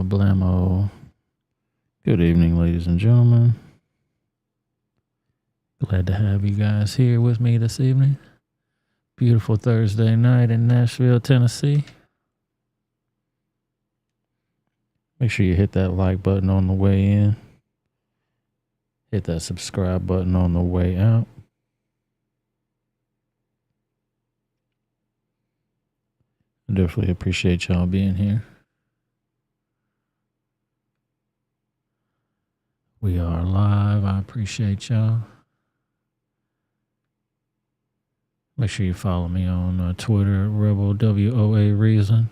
Blamo. Good evening, ladies and gentlemen. Glad to have you guys here with me this evening. Beautiful Thursday night in Nashville, Tennessee. Make sure you hit that like button on the way in. Hit that subscribe button on the way out. I definitely appreciate y'all being here. We are live. I appreciate y'all. Make sure you follow me on Twitter, Rebelwithoutareason.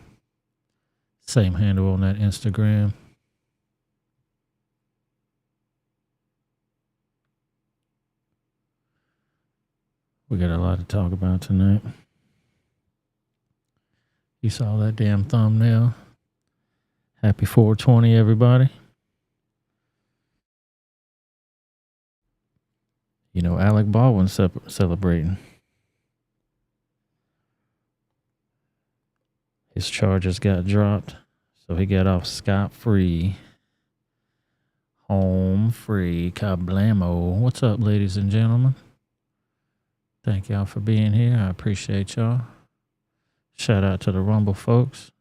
Same handle on that Instagram. We got a lot to talk about tonight. You saw that damn thumbnail. Happy 420, everybody. You know, Alec Baldwin celebrating. His charges got dropped, so he got off scot-free. Home free. Kablamo. What's up, ladies and gentlemen? Thank y'all for being here. I appreciate y'all. Shout out to the Rumble folks.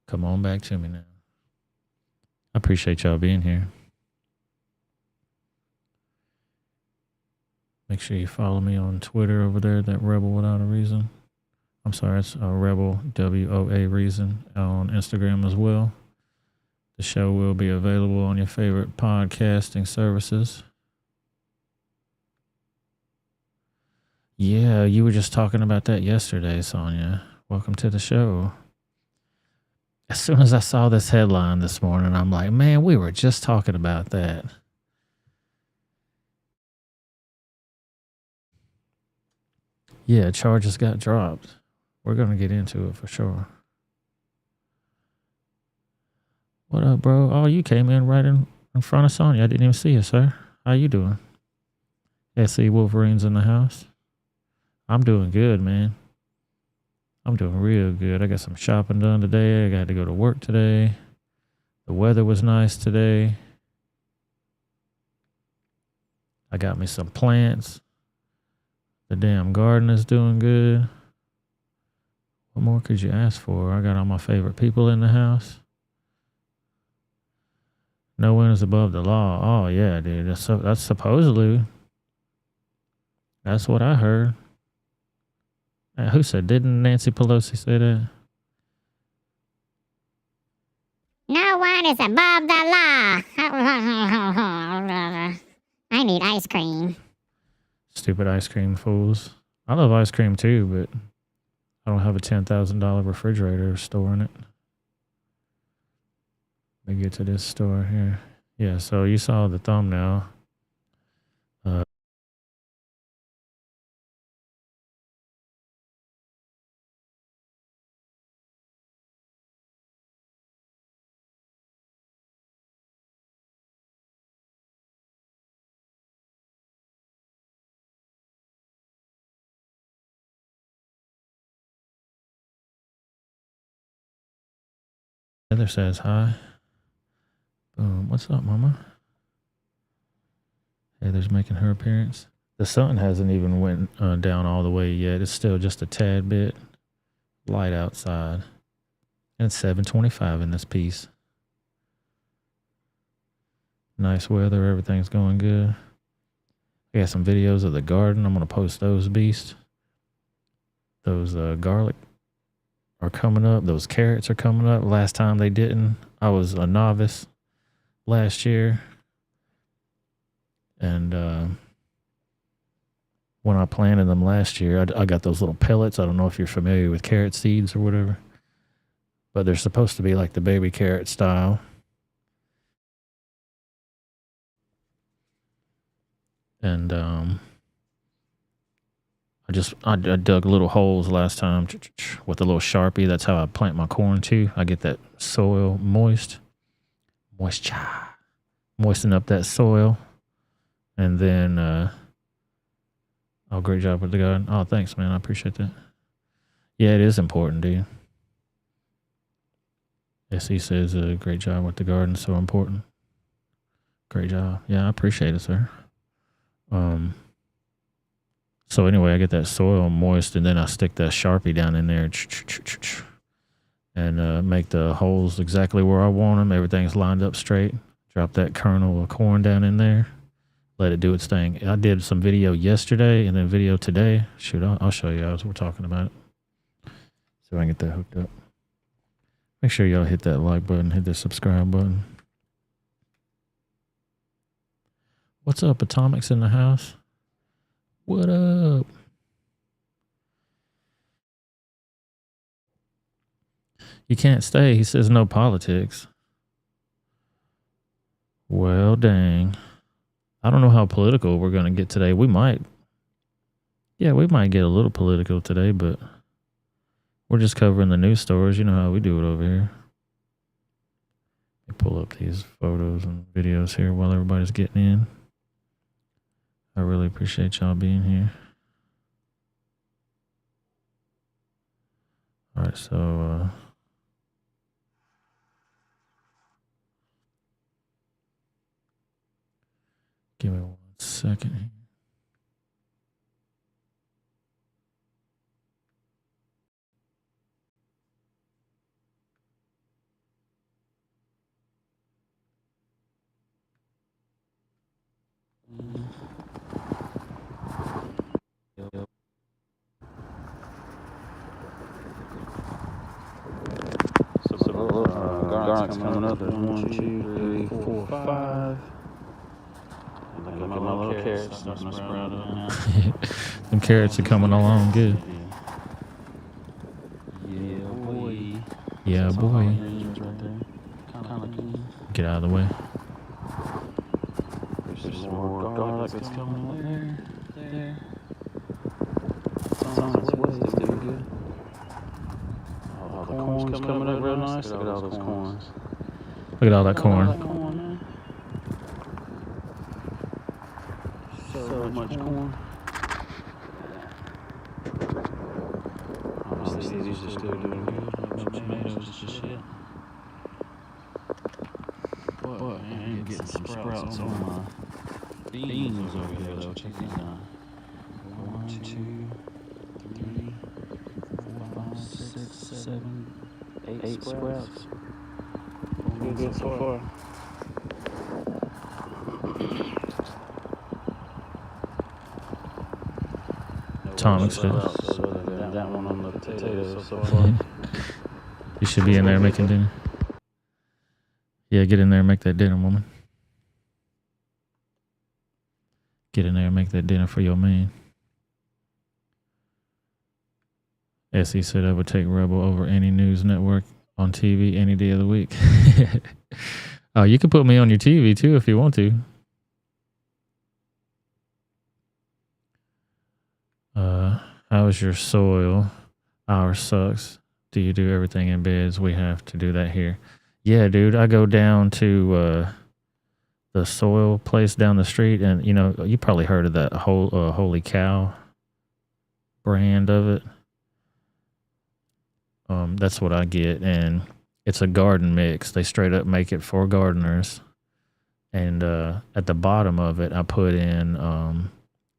Come on back to me now. I appreciate y'all being here. Make sure you follow me on Twitter over there, that Rebel Without a Reason. I'm sorry, it's Rebel, WOA Reason, on Instagram as well. The show will be available on your favorite podcasting services. Yeah, you were just talking about that yesterday, Sonia. Welcome to the show. As soon as I saw this headline this morning, I'm like, man, we were just talking about that. Yeah, charges got dropped. We're going to get into it for sure. What up, bro? Oh, you came in right in front of Sonya. I didn't even see you, sir. How you doing? SC Wolverine's in the house. I'm doing good, man. I'm doing real good. I got some shopping done today. I got to go to work today. The weather was nice today. I got me some plants. The damn garden is doing good. What more could you ask for? I got all my favorite people in the house. No one is above the law. Oh, yeah, dude. That's supposedly. That's what I heard. Who said? Didn't Nancy Pelosi say that? No one is above the law. I need ice cream. Stupid ice cream fools. I love ice cream too, but I don't have a $10,000 refrigerator storing it. Let me get to this store here. Yeah, so you saw the thumbnail. Heather says hi. Boom. What's up, mama? Heather's making her appearance. The sun hasn't even went down all the way yet. It's still just a tad bit light outside. And it's 7:25 in this piece. Nice weather. Everything's going good. I got some videos of the garden. I'm going to post those beasts. Those garlic are coming up. Those carrots are coming up. Last time they didn't. I was a novice last year. And when I planted them last year, I got those little pellets. I don't know if you're familiar with carrot seeds or whatever. But they're supposed to be like the baby carrot style. And I dug little holes last time with a little Sharpie. That's how I plant my corn too. I get that soil moisture, moisten up that soil, and then oh, great job with the garden. Oh, thanks, man. I appreciate that. Yeah, it is important, dude. SE says great job with the garden. So important. Great job. Yeah, I appreciate it, sir. So anyway, I get that soil moist, and then I stick that Sharpie down in there and make the holes exactly where I want them. Everything's lined up straight. Drop that kernel of corn down in there. Let it do its thing. I did some video yesterday and then video today. Shoot, I'll show you as we're talking about it. So I can get that hooked up. Make sure y'all hit that like button, hit the subscribe button. What's up, Atomics in the house? What up? You can't stay. He says no politics. Well, dang. I don't know how political we're going to get today. We might. Yeah, we might get a little political today, but we're just covering the news stories. You know how we do it over here. Let me pull up these photos and videos here while everybody's getting in. I really appreciate y'all being here. All right, so give me 1 second here. knocks coming up. There's 1, 2, 3, 4, 5. Look at my little carrots starting to sprout up now. Them carrots are coming along good. Yeah, boy. Yeah, boy. Right there. Kind of good. Get out of the way. There's some more garlic that's coming up there. There. It's on its way. It's doing good. Oh, the corn's coming up real nice. Look at all those corns. Look at all that corn. So much corn. Obviously, these are still doing good. No tomatoes just yet. But man, I'm getting some sprouts on my beans over here, though. Check these out. 1, 2, 3, 4, 5, 6, 7, 8 sprouts. Good so far. Tom said. That one on the potatoes so far. You should be in there making dinner. Yeah, get in there and make that dinner, woman. Get in there and make that dinner for your man. Essie said I would take Rebel over any news network on TV any day of the week. Oh, you can put me on your TV too if you want to. How's your soil? Ours sucks. Do you do everything in beds? We have to do that here. Yeah, dude, I go down to the soil place down the street, and you know, you probably heard of that Holy Cow brand of it. That's what I get, and it's a garden mix. They straight up make it for gardeners, and at the bottom of it, I put in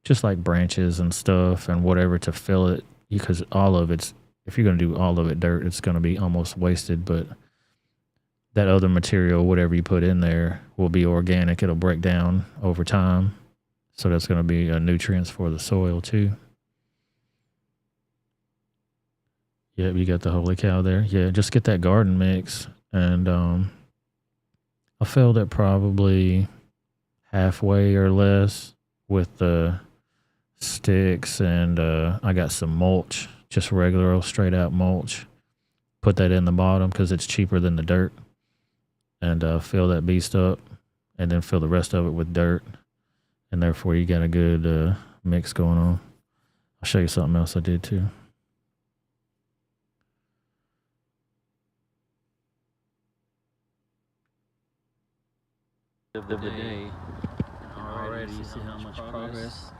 just like branches and stuff and whatever to fill it, because all of it's, if you're going to do all of it dirt, it's going to be almost wasted. But that other material, whatever you put in there, will be organic. It'll break down over time. So that's going to be nutrients for the soil too. Yep, you got the Holy Cow there. Yeah, just get that garden mix. And I filled it probably halfway or less with the sticks, and I got some mulch, just regular old straight out mulch. Put that in the bottom because it's cheaper than the dirt, and fill that beast up, and then fill the rest of it with dirt, and therefore you got a good mix going on. I'll show you something else I did too. Of the day. Already, you see how much progress.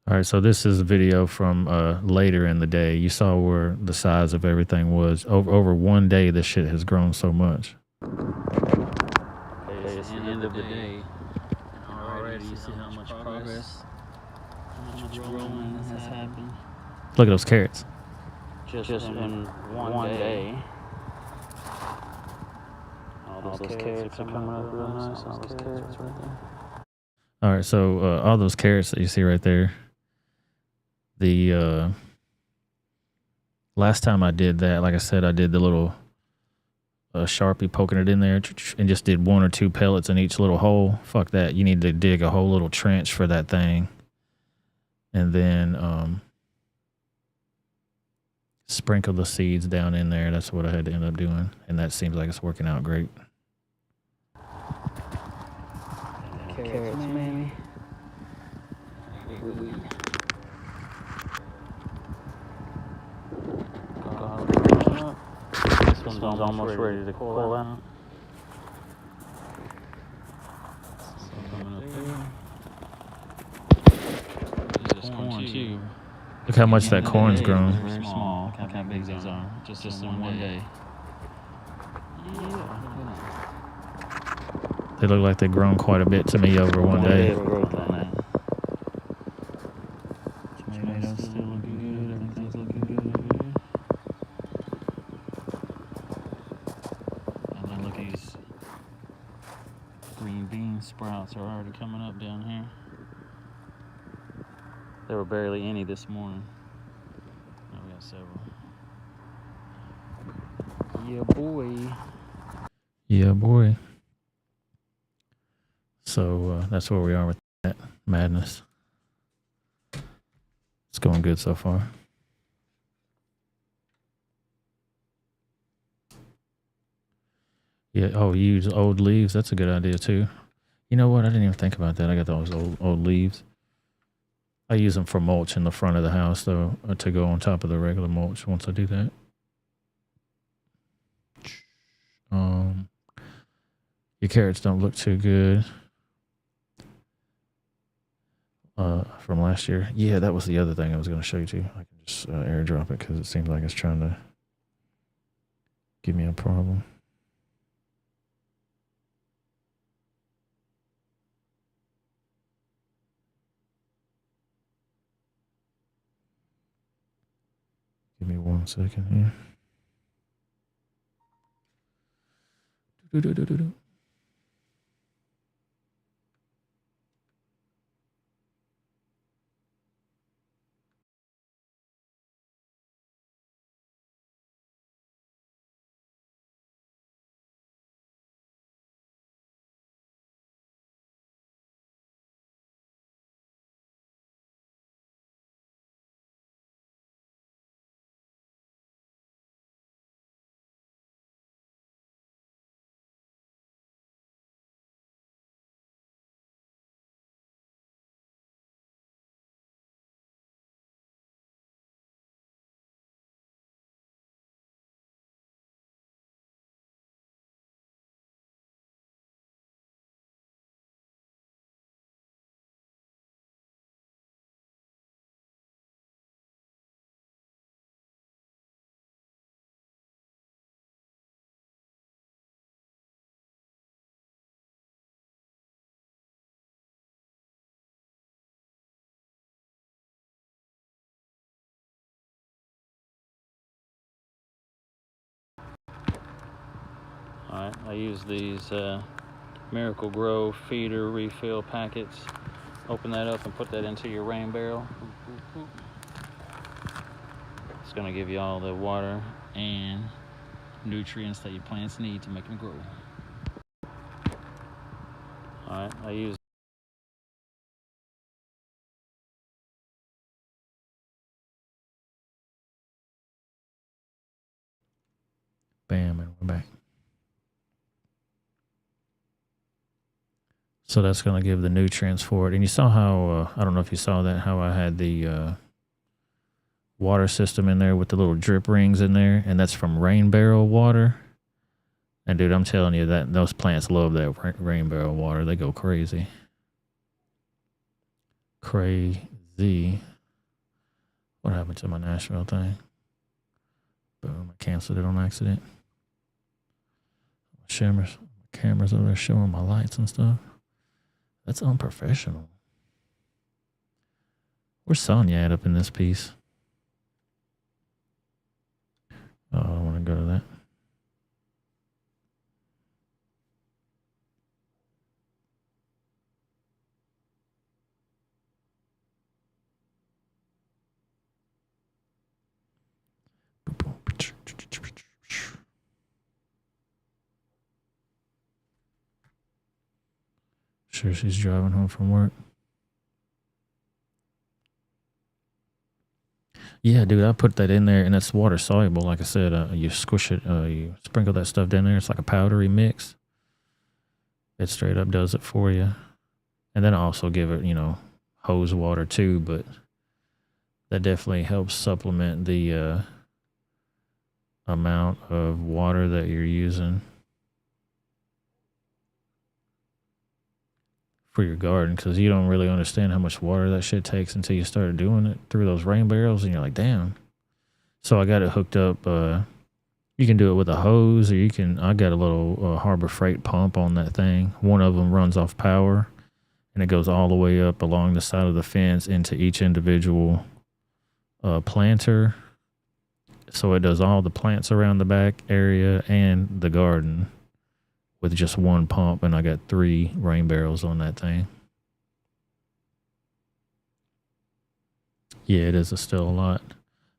All right, so this is a video from later in the day. You saw where the size of everything was. Over one day, this shit has grown so much. Okay, it's the end of the day. Already, you see how much progress. How much growing has happened. Look at those carrots. Just in one day. All those carrots are coming up real nice. All those carrots right there. All right, so all those carrots that you see right there, the last time I did that, like I said, I did the little Sharpie poking it in there and just did 1 or 2 pellets in each little hole. Fuck that. You need to dig a whole little trench for that thing. And then sprinkle the seeds down in there. That's what I had to end up doing. And that seems like it's working out great. Carrots, maybe. This one's almost ready to pull out. This is corn too. Look how much that corn's grown. Very small. Look how big these are. Just in one day. Yeah. They look like they've grown quite a bit to me over one day. Tomatoes still looking good. Everything's looking good over here. And then look at these green bean sprouts are already coming up down here. There were barely any this morning. Now we got several. Yeah, boy. Yeah, boy. So that's where we are with that madness. It's going good so far. Yeah. Oh, you use old leaves. That's a good idea too. You know what? I didn't even think about that. I got those old leaves. I use them for mulch in the front of the house, though, to go on top of the regular mulch once I do that. Your carrots don't look too good from last year. Yeah, that was the other thing I was going to show you too. I can just airdrop it because it seems like it's trying to give me a problem. Give me 1 second here. Do-do-do-do-do. Alright, I use these Miracle Grow feeder refill packets. Open that up and put that into your rain barrel. It's going to give you all the water and nutrients that your plants need to make them grow. Alright, I use Bam, and we're back. So that's going to give the nutrients for it. And you saw how, I don't know if you saw that, how I had the water system in there with the little drip rings in there. And that's from rain barrel water. And dude, I'm telling you that those plants love that rain barrel water. They go crazy. Crazy. What happened to my Nashville thing? Boom, I canceled it on accident. Cameras over there showing my lights and stuff. That's unprofessional. Where's Sonya at up in this piece? Oh, I don't want to go to that. Sure, she's driving home from work. Yeah, dude, I put that in there, and it's water soluble. Like I said, you squish it, you sprinkle that stuff down there. It's like a powdery mix. It straight up does it for you. And then I also give it, hose water too, but that definitely helps supplement the amount of water that you're using for your garden, because you don't really understand how much water that shit takes until you start doing it through those rain barrels, and you're like, damn. So I got it hooked up. You can do it with a hose, or I got a little Harbor Freight pump on that thing. One of them runs off power, and it goes all the way up along the side of the fence into each individual planter. So it does all the plants around the back area and the garden with just one pump, and I got 3 rain barrels on that thing. Yeah, it is still a lot.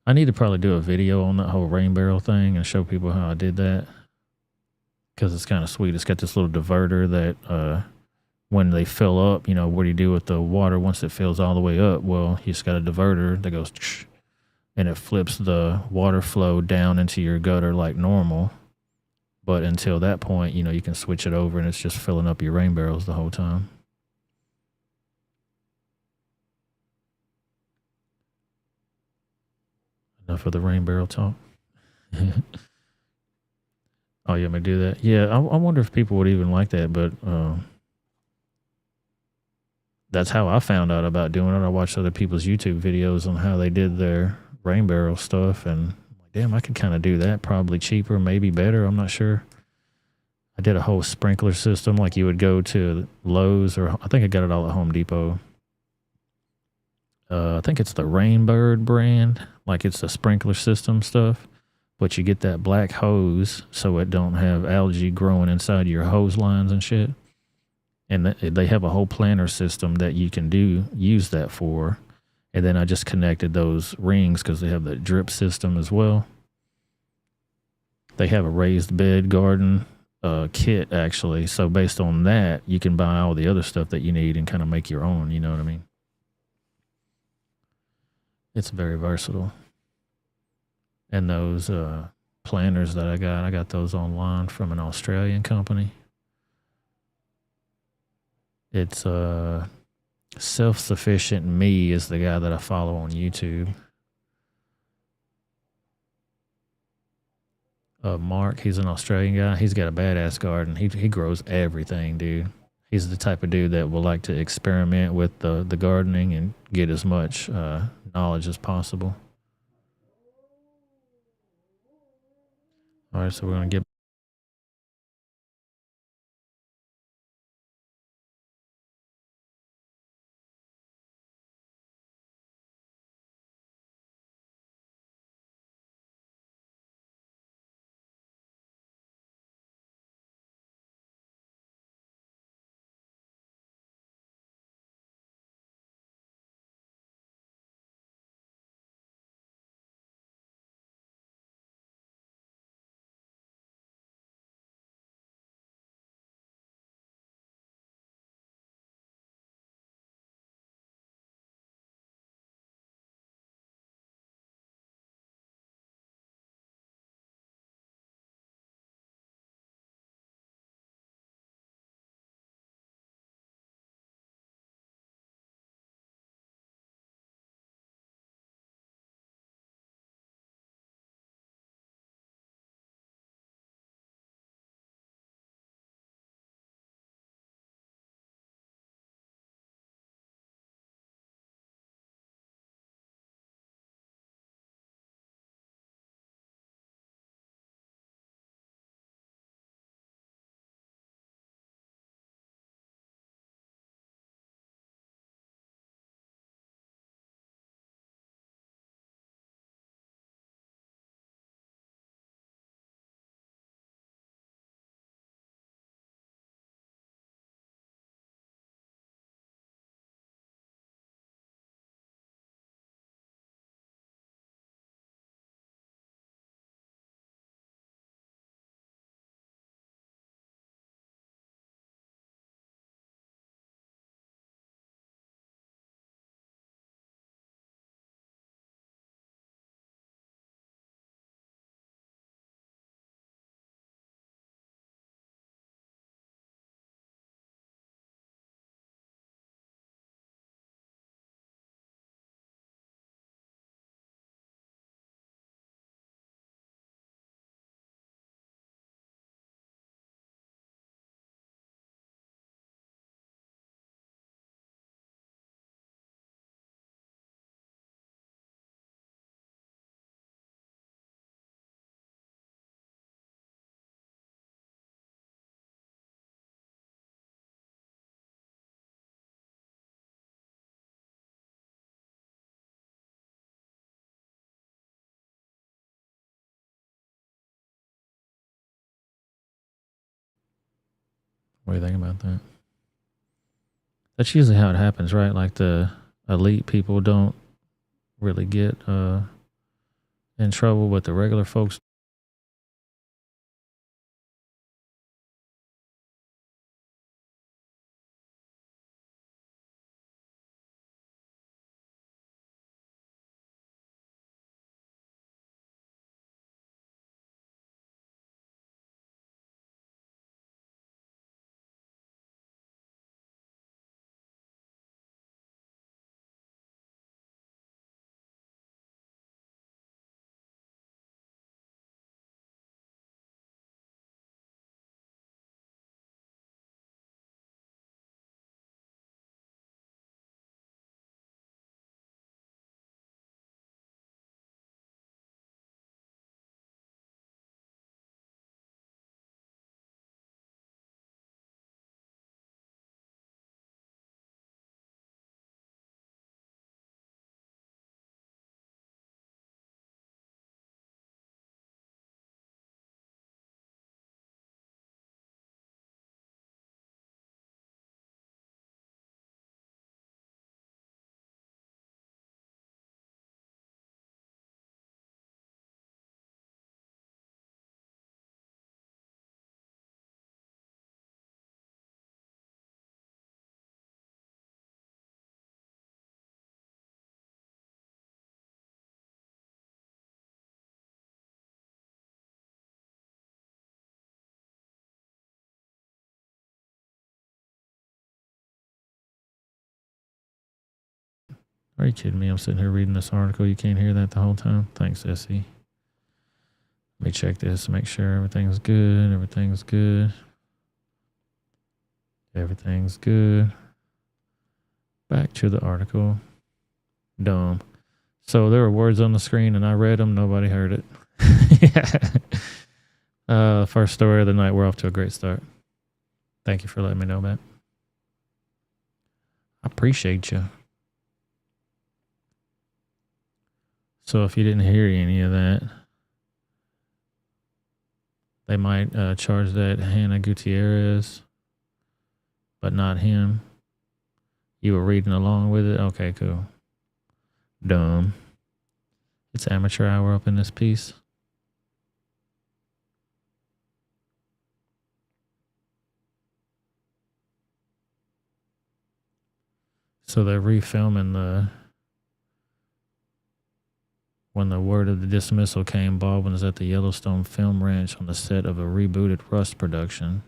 I need to probably do a video on that whole rain barrel thing and show people how I did that. because it's kind of sweet. It's got this little diverter that when they fill up, what do you do with the water once it fills all the way up? Well, you just got a diverter that goes and it flips the water flow down into your gutter like normal. But until that point, you can switch it over and it's just filling up your rain barrels the whole time. Enough of the rain barrel talk. Oh, you want me to do that? Yeah, I wonder if people would even like that, but that's how I found out about doing it. I watched other people's YouTube videos on how they did their rain barrel stuff, and damn, I could kind of do that. Probably cheaper, maybe better. I'm not sure. I did a whole sprinkler system like you would go to Lowe's, or I think I got it all at Home Depot. I think it's the Rainbird brand. Like it's the sprinkler system stuff. But you get that black hose so it don't have algae growing inside your hose lines and shit. And they have a whole planter system that you can use that for. And then I just connected those rings because they have the drip system as well. They have a raised bed garden kit, actually. So based on that, you can buy all the other stuff that you need and kind of make your own. You know what I mean? It's very versatile. And those planters that I got those online from an Australian company. It's Self-Sufficient Me is the guy that I follow on YouTube. Mark, he's an Australian guy. He's got a badass garden. He grows everything, dude. He's the type of dude that will like to experiment with the gardening and get as much knowledge as possible. All right, so we're going to get... What do you think about that? That's usually how it happens, right? Like the elite people don't really get in trouble, but the regular folks Are you kidding me? I'm sitting here reading this article. You can't hear that the whole time? Thanks, Essie. Let me check this, make sure everything's good. Everything's good. Everything's good. Back to the article. Dumb. So there were words on the screen and I read them. Nobody heard it. Yeah. First story of the night. We're off to a great start. Thank you for letting me know that. I appreciate you. So if you didn't hear any of that, they might charge that Hannah Gutierrez, but not him. You were reading along with it? Okay, cool. Dumb. It's amateur hour up in this piece. So they're refilming when the word of the dismissal came, Baldwin was at the Yellowstone Film Ranch on the set of a rebooted Rust production.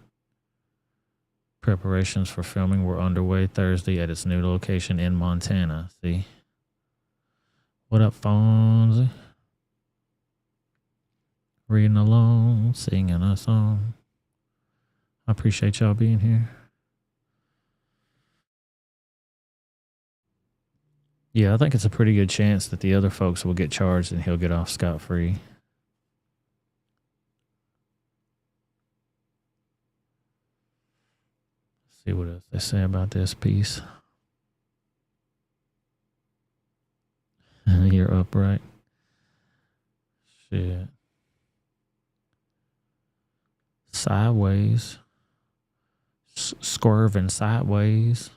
Preparations for filming were underway Thursday at its new location in Montana. See? What up, Fonzie? Reading along, singing a song. I appreciate y'all being here. Yeah, I think it's a pretty good chance that the other folks will get charged and he'll get off scot-free. Let's see what else they say about this piece. You're upright. Shit. Sideways. Swerving sideways.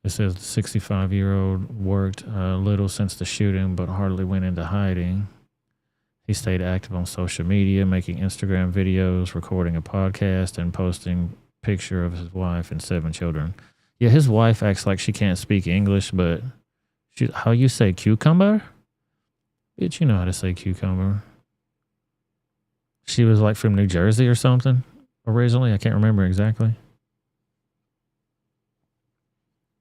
It says the 65-year-old worked little since the shooting, but hardly went into hiding. He stayed active on social media, making Instagram videos, recording a podcast, and posting a picture of his wife and 7 children. Yeah, his wife acts like she can't speak English, but how you say cucumber? Bitch, you know how to say cucumber. She was like from New Jersey or something originally. I can't remember exactly.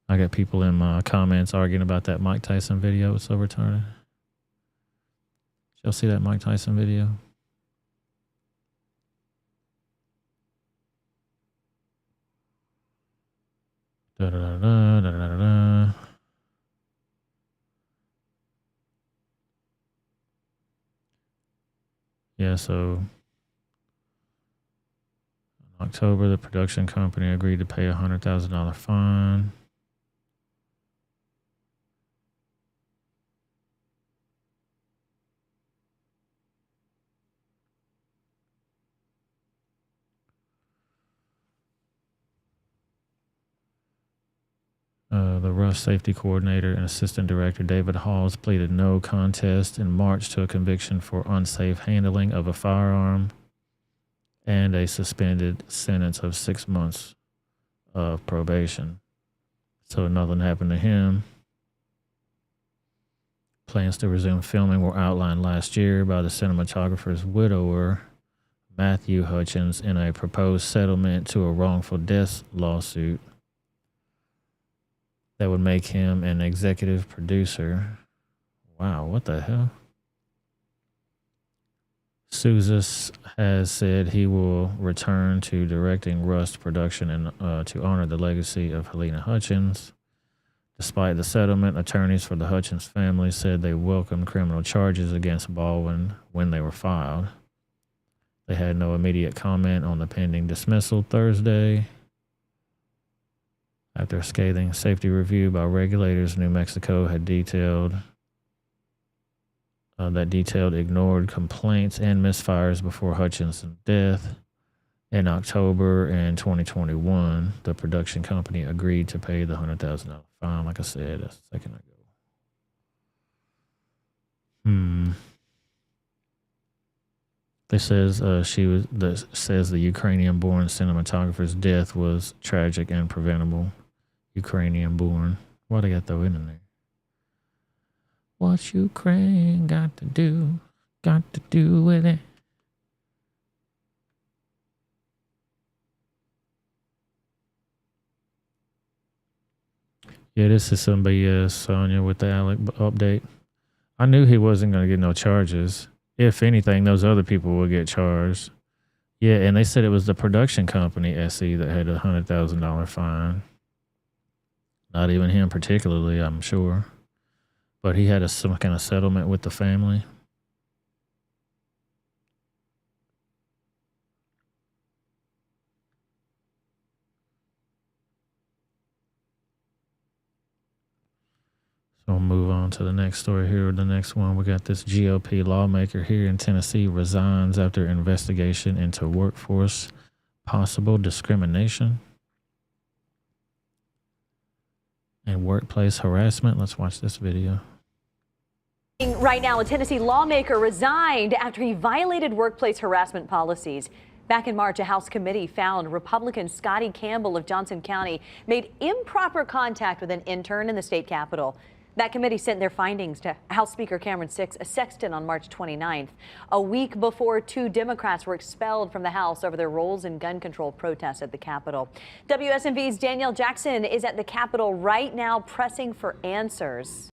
I got people in my comments arguing about that Mike Tyson video. It's so retarded. Y'all see that Mike Tyson video? Da da da da da da da. Yeah, so in October, the production company agreed to pay a $100,000 fine. The Rust safety coordinator and assistant director David Halls pleaded no contest in March to a conviction for unsafe handling of a firearm and a suspended sentence of 6 months of probation. So nothing happened to him. Plans to resume filming were outlined last year by the cinematographer's widower, Matthew Hutchins, in a proposed settlement to a wrongful death lawsuit that would make him an executive producer. Wow, what the hell? Souza has said he will return to directing Rust production and to honor the legacy of Helena Hutchins. Despite the settlement, attorneys for the Hutchins family said they welcomed criminal charges against Baldwin when they were filed. They had no immediate comment on the pending dismissal Thursday. After a scathing safety review by regulators, New Mexico had detailed ignored complaints and misfires before Hutchins' death. In October in 2021, the production company agreed to pay the $100,000 fine, like I said a second ago. It says the Ukrainian-born cinematographer's death was tragic and preventable. Ukrainian-born. Why they got throw it in there? What Ukraine got to do with it? Yeah, this is some BS, Sonya, with the Alec update. I knew he wasn't going to get no charges. If anything, those other people will get charged. Yeah, and they said it was the production company, SE, that had a $100,000 fine. Not even him particularly, I'm sure. But he had some kind of settlement with the family. So we'll move on to the next story here. The next one, we got this GOP lawmaker here in Tennessee resigns after investigation into workforce possible discrimination and workplace harassment. Let's watch this video. Right now, a Tennessee lawmaker resigned after he violated workplace harassment policies. Back in March, a House committee found Republican Scotty Campbell of Johnson County made improper contact with an intern in the state capitol. That committee sent their findings to House Speaker Cameron Sexton on March 29th, a week before 2 Democrats were expelled from the House over their roles in gun control protests at the Capitol. WSMV's Danielle Jackson is at the Capitol right now pressing for answers.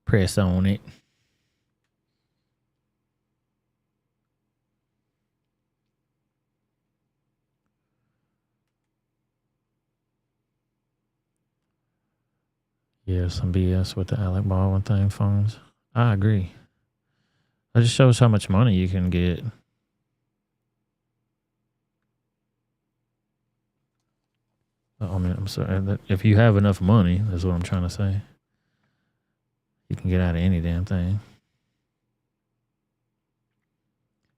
Press on it. Yeah, some BS with the Alec Baldwin thing, phones. I agree. It just shows how much money you can get. I mean, I'm sorry. If you have enough money, is what I'm trying to say. You can get out of any damn thing.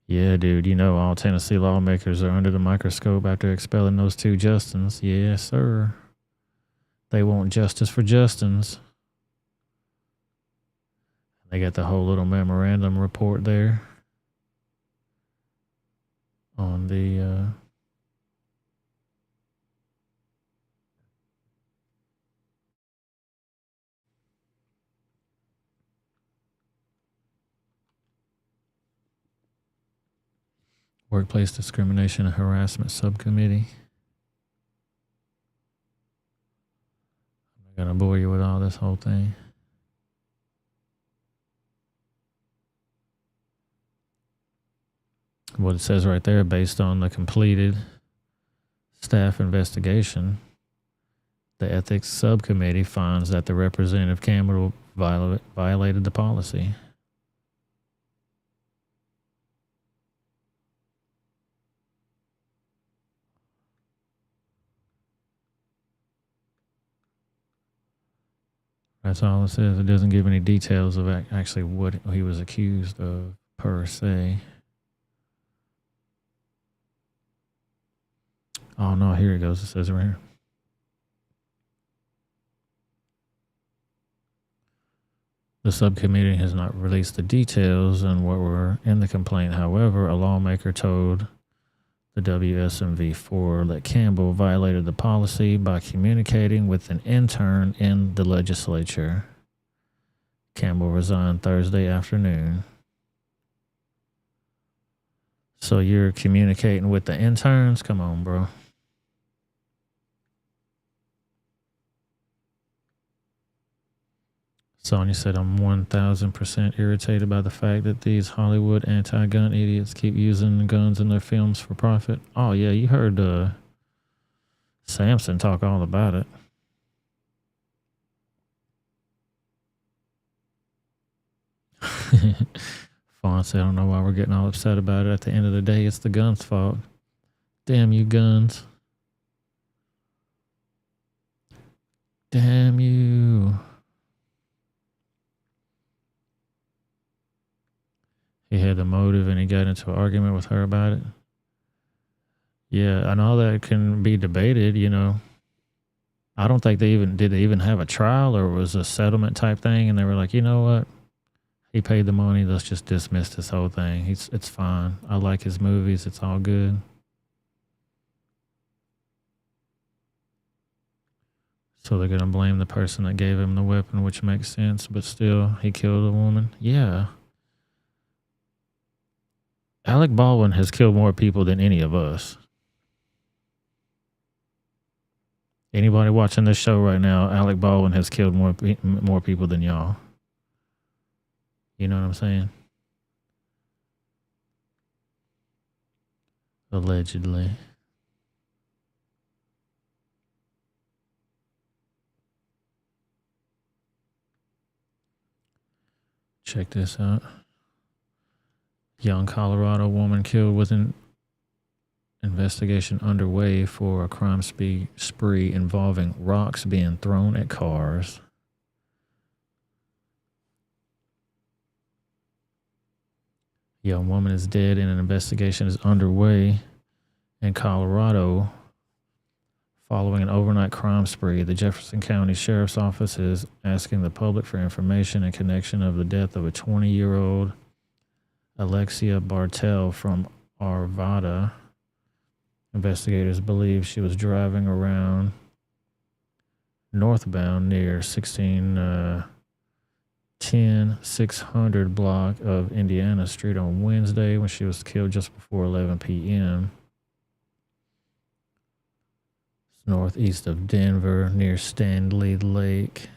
Yeah, dude, you know all Tennessee lawmakers are under the microscope after expelling those 2 Justins. Yes, sir. They want justice for Justins. They got the whole little memorandum report there on the Workplace Discrimination and Harassment Subcommittee. I'm not gonna bore you with all this whole thing. What it says right there, based on the completed staff investigation, the Ethics Subcommittee finds that the Representative Campbell violated the policy. That's all it says. It doesn't give any details of actually what he was accused of per se. Oh no, here it goes. It says right here. The subcommittee has not released the details on what were in the complaint. However, a lawmaker told the WSMV4 that Campbell violated the policy by communicating with an intern in the legislature. Campbell resigned Thursday afternoon. So you're communicating with the interns? Come on, bro. Sonya said, I'm 1,000% irritated by the fact that these Hollywood anti-gun idiots keep using guns in their films for profit. Oh, yeah, you heard Samson talk all about it. Fawn said, I don't know why we're getting all upset about it. At the end of the day, it's the guns' fault. Damn you, guns. Damn you. He had the motive and he got into an argument with her about it. Yeah, and all that can be debated, you know. I don't think they even have a trial, or it was a settlement type thing, and they were like, you know what? He paid the money, let's just dismiss this whole thing. It's fine. I like his movies, it's all good. So they're gonna blame the person that gave him the weapon, which makes sense, but still, he killed a woman. Yeah. Alec Baldwin has killed more people than any of us. Anybody watching this show right now, Alec Baldwin has killed more people than y'all. You know what I'm saying? Allegedly. Check this out. Young Colorado woman killed with an investigation underway for a crime spree involving rocks being thrown at cars. Young woman is dead and an investigation is underway in Colorado following an overnight crime spree. The Jefferson County Sheriff's Office is asking the public for information in connection of the death of a 20-year-old Alexia Bartel from Arvada. Investigators believe she was driving around northbound near 600 block of Indiana Street on Wednesday when she was killed just before 11 p.m. It's northeast of Denver near Stanley Lake.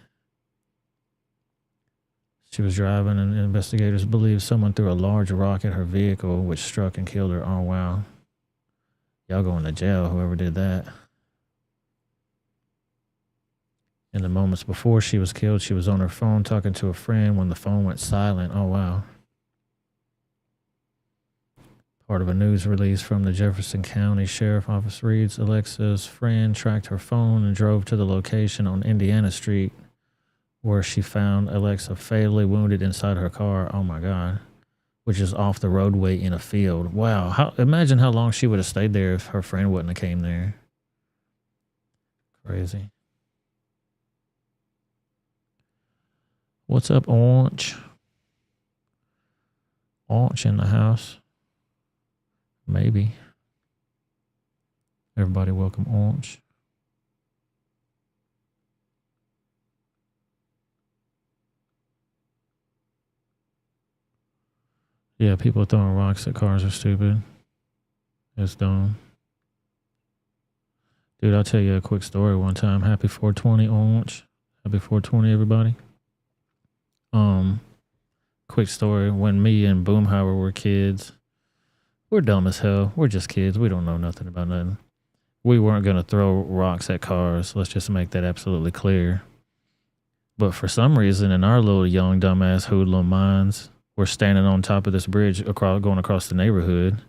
She was driving and investigators believe someone threw a large rock at her vehicle which struck and killed her. Oh, wow. Y'all going to jail, whoever did that. In the moments before she was killed, she was on her phone talking to a friend when the phone went silent. Oh, wow. Part of a news release from the Jefferson County Sheriff's Office reads, Alexa's friend tracked her phone and drove to the location on Indiana Street where she found Alexa fatally wounded inside her car. Oh, my God. Which is off the roadway in a field. Wow. Imagine how long she would have stayed there if her friend wouldn't have came there. Crazy. What's up, Orange? Orange in the house. Maybe. Everybody welcome Orange. Yeah, people throwing rocks at cars are stupid. It's dumb. Dude, I'll tell you a quick story one time. Happy 420, Orange. Happy 420, everybody. Quick story. When me and Boomhauer were kids, we're dumb as hell. We're just kids. We don't know nothing about nothing. We weren't going to throw rocks at cars. Let's just make that absolutely clear. But for some reason, in our little young dumbass hoodlum minds, we're standing on top of this bridge going across the neighborhood,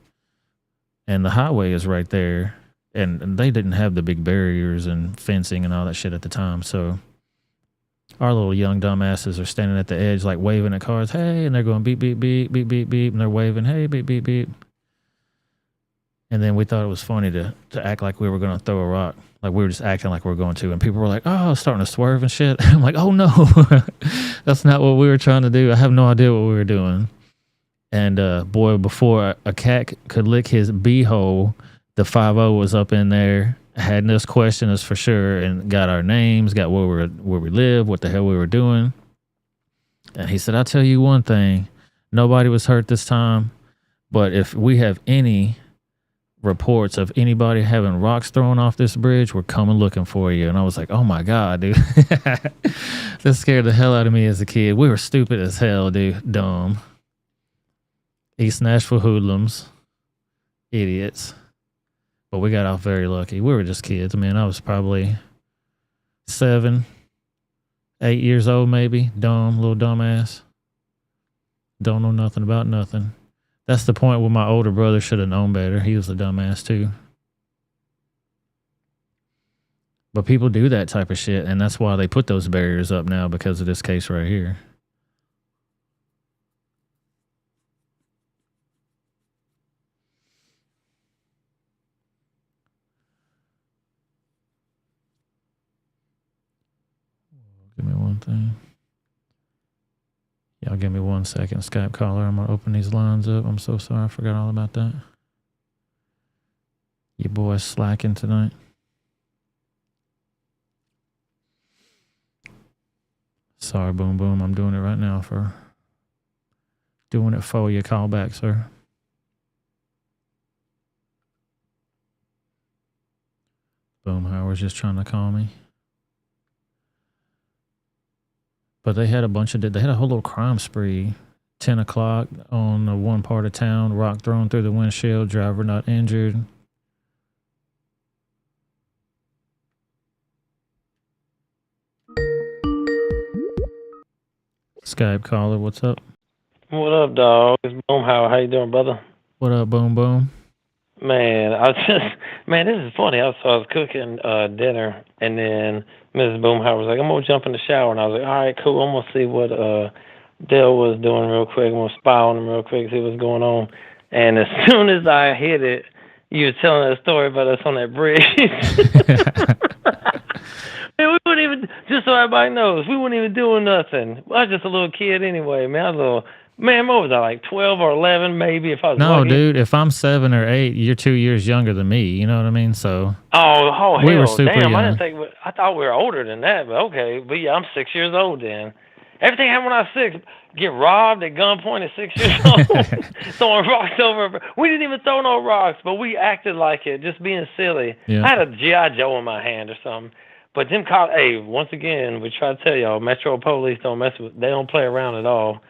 and the highway is right there, and they didn't have the big barriers and fencing and all that shit at the time. So our little young dumbasses are standing at the edge, like waving at cars, hey, and they're going beep, beep, beep, beep, beep, beep, and they're waving, hey, beep, beep, beep. And then we thought it was funny to act like we were going to throw a rock. Like we were just acting like we were going to. And people were like, oh, starting to swerve and shit. I'm like, oh, no. That's not what we were trying to do. I have no idea what we were doing. And boy, before a cat could lick his beehole, the 5-0 was up in there, had us question us for sure, and got our names, got where we live, what the hell we were doing. And he said, I'll tell you one thing. Nobody was hurt this time. But if we have any reports of anybody having rocks thrown off this bridge, we're coming looking for you. And I was like, oh my God, dude. That scared the hell out of me as a kid. We were stupid as hell, dude. Dumb. East Nashville hoodlums. Idiots. But we got off very lucky. We were just kids. I mean, I was probably 7, 8 years old maybe. Dumb, little dumbass. Don't know nothing about nothing. That's the point where my older brother should have known better. He was a dumbass too. But people do that type of shit, and that's why they put those barriers up now, because of this case right here. Give me one thing. Y'all give me 1 second, Skype caller. I'm going to open these lines up. I'm so sorry. I forgot all about that. Your boy's slacking tonight. Sorry, Boom Boom. I'm doing it right now for you. Call back, sir. Boomhauer's just trying to call me. But they had they had a whole little crime spree. 10 o'clock on the one part of town, rock thrown through the windshield, driver not injured. Skype caller, what's up? What up, dog? It's Boomhauer. How you doing, brother? What up, Boom Boom? Man, this is funny. I was cooking dinner, and then Mrs. Boomhauer was like, I'm going to jump in the shower. And I was like, all right, cool. I'm going to see what Dale was doing real quick. I'm going to spy on him real quick, see what's going on. And as soon as I hit it, you were telling a story about us on that bridge. Man, we wouldn't even, just so everybody knows, we weren't even doing nothing. I was just a little kid anyway, man. I was a little, man, what was I, like 12 or 11 maybe if I was No, lucky? dude, if I'm 7 or 8, you're 2 years younger than me. You know what I mean? So Oh, we hell, were super damn, young. I didn't think, I thought we were older than that, but okay. But yeah, I'm 6 years old then. Everything happened when I was 6. Get robbed at gunpoint at 6 years old. Throwing rocks over. We didn't even throw no rocks, but we acted like it, just being silly. Yeah. I had a G.I. Joe in my hand or something. But them cops, hey, once again, we try to tell y'all, Metro Police don't mess with, they don't play around at all.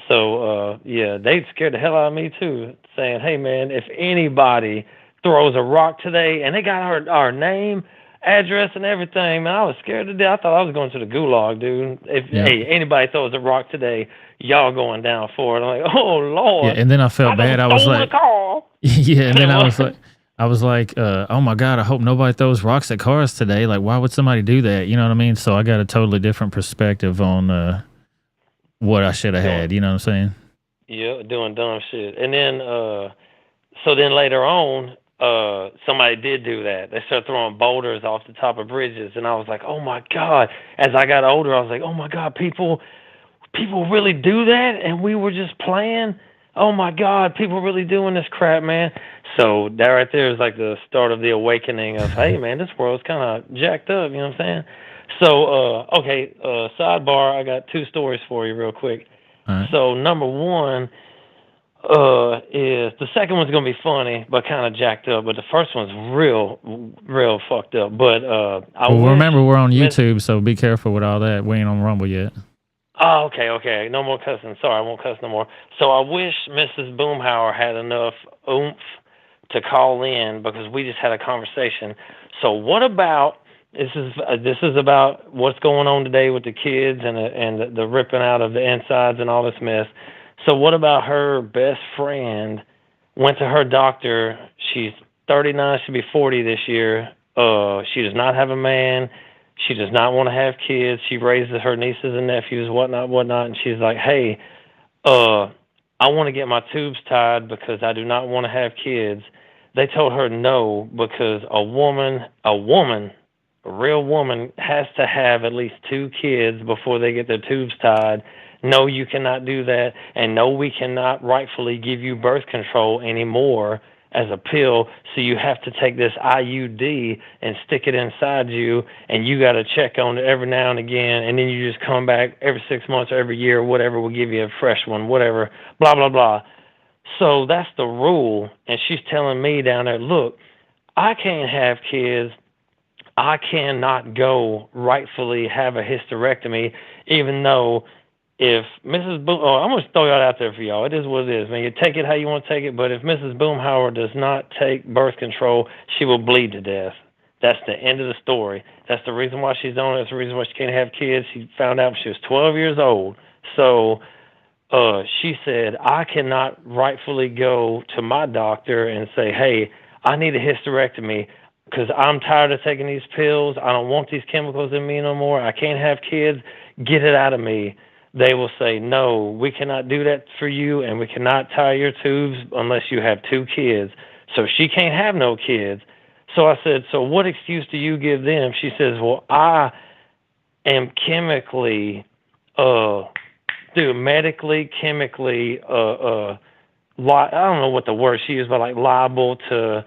So, yeah, they scared the hell out of me, too, saying, hey, man, if anybody throws a rock today, and they got our name, address, and everything, man, I was scared to death. I thought I was going to the gulag, dude. Hey, anybody throws a rock today, y'all going down for it. I'm like, oh, Lord. Yeah, and then I felt bad. I was like, yeah, and then I was like, oh my God, I hope nobody throws rocks at cars today. Like, why would somebody do that? You know what I mean? So I got a totally different perspective on what I should have had. You know what I'm saying? Yeah, doing dumb shit. And then, so then later on, somebody did do that. They started throwing boulders off the top of bridges. And I was like, oh my God. As I got older, I was like, oh my God, people really do that? And we were just playing? Oh my God, people really doing this crap, man. So that right there is like the start of the awakening of, hey man, this world's kind of jacked up, you know what I'm saying? So, okay, sidebar, I got 2 stories for you real quick. Right. So number one is, the second one's going to be funny, but kind of jacked up, but the first one's real fucked up. But remember, we're on YouTube, so be careful with all that. We ain't on Rumble yet. Oh, okay. No more cussing. Sorry, I won't cuss no more. So I wish Mrs. Boomhauer had enough oomph to call in, because we just had a conversation. So what about, this is about what's going on today with the kids and the ripping out of the insides and all this mess. So what about her best friend went to her doctor? She's 39, she'll be 40 this year. She does not have a man. She does not want to have kids. She raises her nieces and nephews, whatnot. And she's like, hey, I want to get my tubes tied because I do not want to have kids. They told her no, because a real woman has to have at least 2 kids before they get their tubes tied. No, you cannot do that. And no, we cannot rightfully give you birth control anymore as a pill. So you have to take this IUD and stick it inside you, and you got to check on it every now and again. And then you just come back every 6 months or every year, or whatever, we'll give you a fresh one, whatever, blah, blah, blah. So that's the rule. And she's telling me down there, look, I can't have kids. I cannot go rightfully have a hysterectomy, even though if Mrs. I'm going to throw that out there for y'all. It is what it is, man. You take it how you want to take it, but if Mrs. Boomhauer does not take birth control, she will bleed to death. That's the end of the story. That's the reason why she's on it. That's the reason why she can't have kids. She found out when she was 12 years old. So she said, I cannot rightfully go to my doctor and say, hey, I need a hysterectomy because I'm tired of taking these pills. I don't want these chemicals in me no more. I can't have kids. Get it out of me. They will say, no, we cannot do that for you, and we cannot tie your tubes unless you have 2 kids. So she can't have no kids. So I said, so what excuse do you give them? She says, well, I am chemically, medically, chemically, I don't know what the word she used, but like liable to,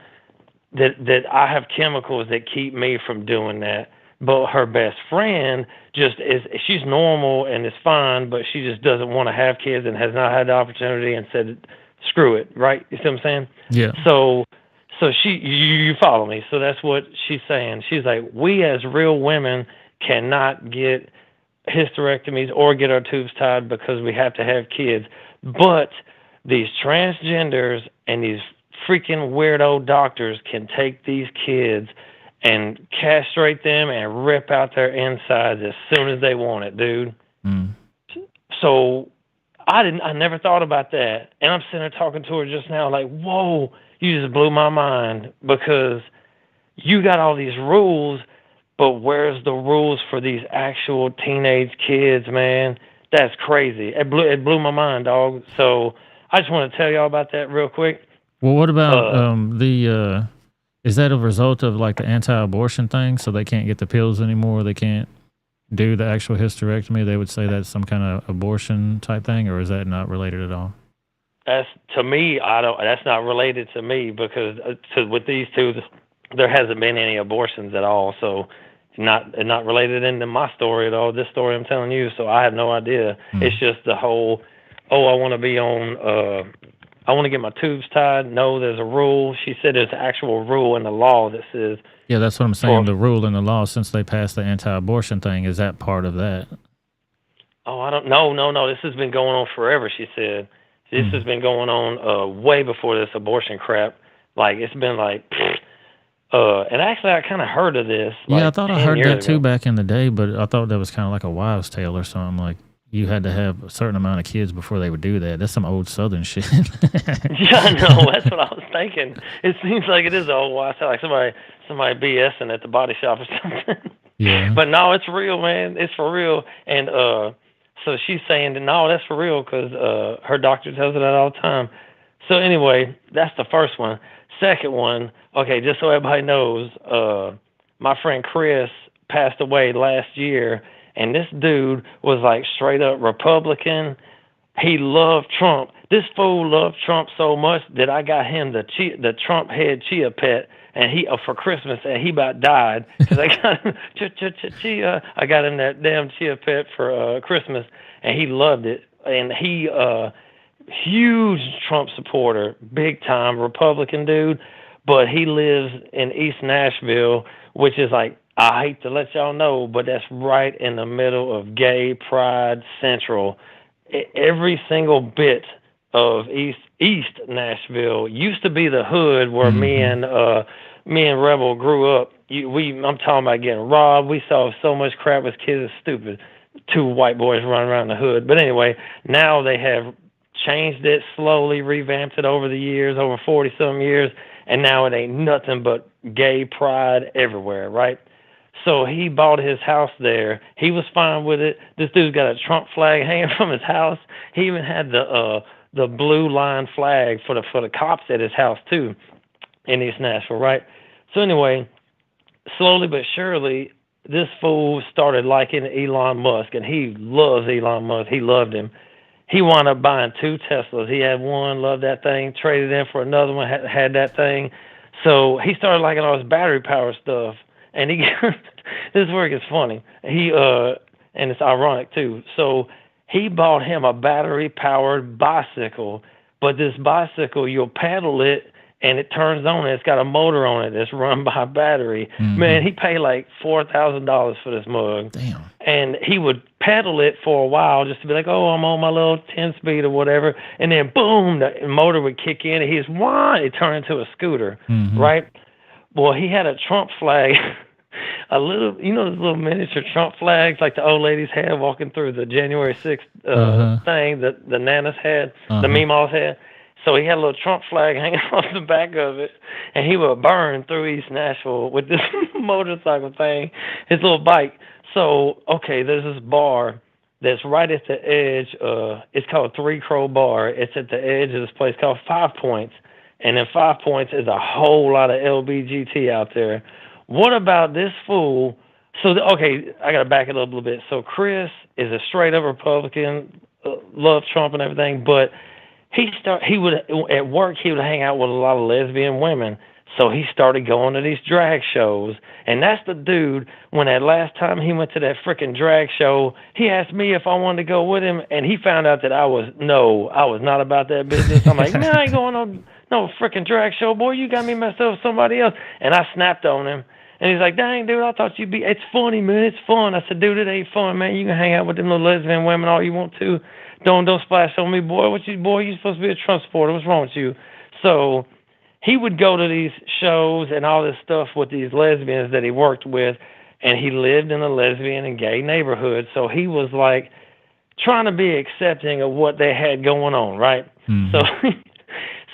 that I have chemicals that keep me from doing that. But her best friend she's normal and is fine, but she just doesn't want to have kids and has not had the opportunity and said, screw it, right? You see what I'm saying? Yeah. So So you follow me. So that's what she's saying. She's like, we as real women cannot get hysterectomies or get our tubes tied because we have to have kids. But these transgenders and these freaking weirdo doctors can take these kids and castrate them and rip out their insides as soon as they want it, dude. Mm. So I never thought about that. And I'm sitting there talking to her just now like, whoa, you just blew my mind, because you got all these rules, but where's the rules for these actual teenage kids, man? That's crazy. It blew my mind, dog. So I just want to tell y'all about that real quick. Well, what about is that a result of like the anti-abortion thing? So they can't get the pills anymore? They can't do the actual hysterectomy? They would say that's some kind of abortion type thing, or is that not related at all? That's, to me, that's not related to me, because with these two, there hasn't been any abortions at all. So not related into my story at all. This story I'm telling you, so I have no idea. It's just the whole, I want to be on, I want to get my tubes tied. No, there's a rule. She said there's an actual rule in the law that says. Yeah, that's what I'm saying. The rule in the law, since they passed the anti-abortion thing, is that part of that? Oh, I don't know. No. This has been going on forever, she said. This has been going on way before this abortion crap. Like, it's been like, and actually I kind of heard of this. Yeah, like I thought I heard that too back in the day, but I thought that was kind of like a wives' tale or something. Like, you had to have a certain amount of kids before they would do that. That's some old Southern shit. Yeah, I know. That's what I was thinking. It seems like it is an old wives' tale, like somebody BSing at the body shop or something. Yeah. But no, it's real, man. It's for real. And so she's saying that, no, that's for real, because her doctor tells her that all the time. So anyway, that's the first one. Second one, okay, just so everybody knows, my friend Chris passed away last year, and this dude was like straight up Republican. He loved Trump. This fool loved Trump so much that I got him the Trump head chia pet, and he for Christmas, and he about died because I got him chia. I got him that damn chia pet for Christmas, and he loved it. And he huge Trump supporter, big time Republican dude, but he lives in East Nashville, which is like, I hate to let y'all know, but that's right in the middle of gay pride central. Every single bit of East Nashville used to be the hood where me and Rebel grew up. I'm talking about getting robbed. We saw so much crap as kids. It's stupid. Two white boys running around the hood. But anyway, now they have changed it, slowly revamped it over the years, over 40-some years, and now it ain't nothing but gay pride everywhere, right? So he bought his house there. He was fine with it. This dude's got a Trump flag hanging from his house. He even had the blue line flag for the cops at his house too, in East Nashville, right? So anyway, slowly but surely, this fool started liking Elon Musk, and he loves Elon Musk. He loved him. He wound up buying 2 Teslas. He had one, loved that thing, traded in for another one, had that thing. So he started liking all this battery power stuff. And he, this is where it gets funny. He, and it's ironic too. So he bought him a battery-powered bicycle, but this bicycle, you'll pedal it, and it turns on, and it's got a motor on it that's run by a battery. Man, he paid like $4,000 for this mug. Damn. And he would pedal it for a while just to be like, oh, I'm on my little 10-speed or whatever. And then, boom, the motor would kick in, and he's, why? It turned into a scooter, right? Well, he had a Trump flag, a little, you know, those little miniature Trump flags like the old ladies had walking through the January 6th thing that the nanas had, the meemaws had. So he had a little Trump flag hanging off the back of it, and he would burn through East Nashville with this motorcycle thing, his little bike. So, okay, there's this bar that's right at the edge. It's called Three Crow Bar. It's at the edge of this place called 5 Points. And in 5 Points is a whole lot of LBGT out there. What about this fool? So, okay, I got to back it up a little bit. So Chris is a straight-up Republican, loves Trump and everything, but he would, at work, he would hang out with a lot of lesbian women. So he started going to these drag shows. And that's the dude, when that last time he went to that freaking drag show, he asked me if I wanted to go with him, and he found out that I was not about that business. I'm like, man, I ain't going on no freaking drag show, boy. You got me messed up with somebody else. And I snapped on him. And he's like, dang, dude, I thought you'd be, it's funny, man, it's fun. I said, dude, it ain't fun, man. You can hang out with them little lesbian women all you want to. Don't splash on me, boy. Boy, you supposed to be a Trump supporter. What's wrong with you? So he would go to these shows and all this stuff with these lesbians that he worked with, and he lived in a lesbian and gay neighborhood. So he was like trying to be accepting of what they had going on, right? Mm-hmm.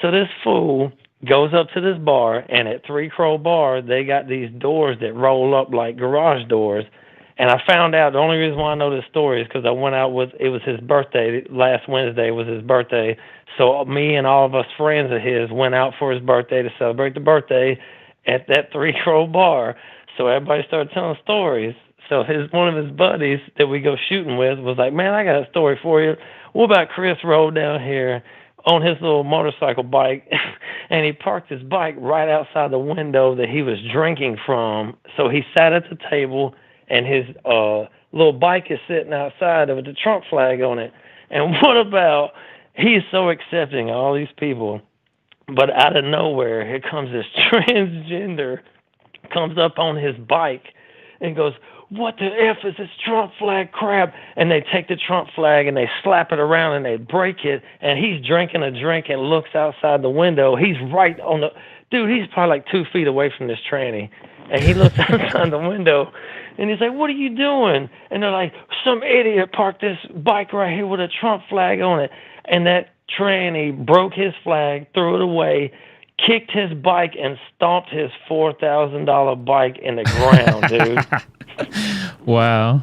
So this fool goes up to this bar, and at Three Crow Bar, they got these doors that roll up like garage doors. And I found out, the only reason why I know this story is because I went out with, it was his birthday, last Wednesday was his birthday. So me and all of us friends of his went out for his birthday to celebrate the birthday at that Three Crow Bar. So everybody started telling stories. So one of his buddies that we go shooting with was like, man, I got a story for you. What about Chris rode down here on his little motorcycle bike, and he parked his bike right outside the window that he was drinking from. So he sat at the table, and his little bike is sitting outside with the Trump flag on it. And what about, he's so accepting of all these people, but out of nowhere, here comes this transgender, comes up on his bike and goes, what the F is this Trump flag crap? And they take the Trump flag and they slap it around and they break it, and he's drinking a drink and looks outside the window. He's right on the, dude, he's probably like 2 feet away from this tranny. And he looks outside the window and he's like, what are you doing? And they're like, some idiot parked this bike right here with a Trump flag on it. And that tranny broke his flag, threw it away, kicked his bike, and stomped his $4,000 bike in the ground, dude. Wow.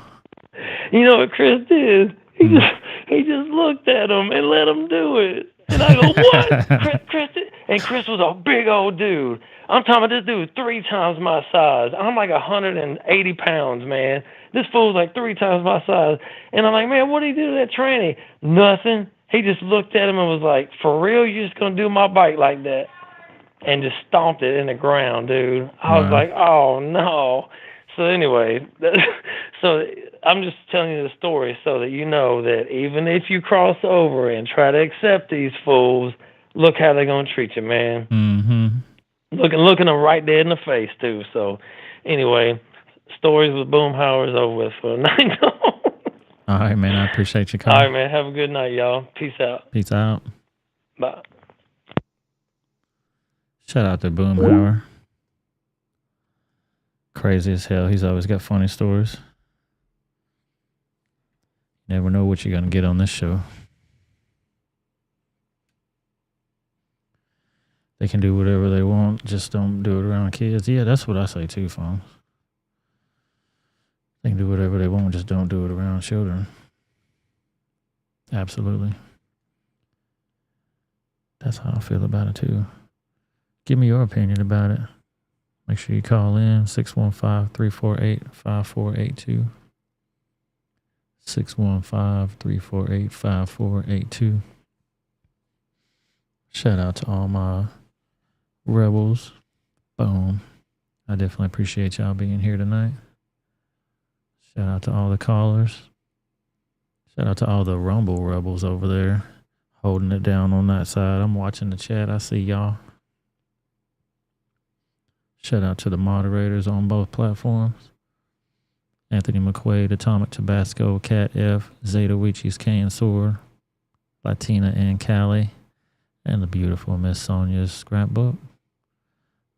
You know what Chris did? He just looked at him and let him do it. And I go, what? Chris did? And Chris was a big old dude. I'm talking about this dude 3 times my size. I'm like 180 pounds, man. This fool's like 3 times my size. And I'm like, man, what did he do to that tranny? Nothing. He just looked at him and was like, for real, you just gonna do my bike like that? And just stomped it in the ground, dude. I was like, oh no. So anyway, so I'm just telling you the story so that you know that even if you cross over and try to accept these fools, look how they're going to treat you, man. Mm-hmm. Looking them right dead in the face, too. So anyway, stories with Boomhauer is over with for the night. All right, man. I appreciate your call. All right, man. Have a good night, y'all. Peace out. Peace out. Bye. Shout out to Boomhauer. Crazy as hell. He's always got funny stories. Never know what you're going to get on this show. They can do whatever they want. Just don't do it around kids. Yeah, that's what I say too, Phones. They can do whatever they want. Just don't do it around children. Absolutely. That's how I feel about it too. Give me your opinion about it. Make sure you call in 615-348-5482. 615-348-5482. Shout out to all my rebels. Boom. I definitely appreciate y'all being here tonight. Shout out to all the callers. Shout out to all the Rumble rebels over there holding it down on that side. I'm watching the chat. I see y'all. Shout out to the moderators on both platforms. Anthony McQuaid, Atomic Tabasco, Cat F, Zeta Wichi's Cane Sword, Latina and Callie, and the beautiful Miss Sonia's Scrapbook.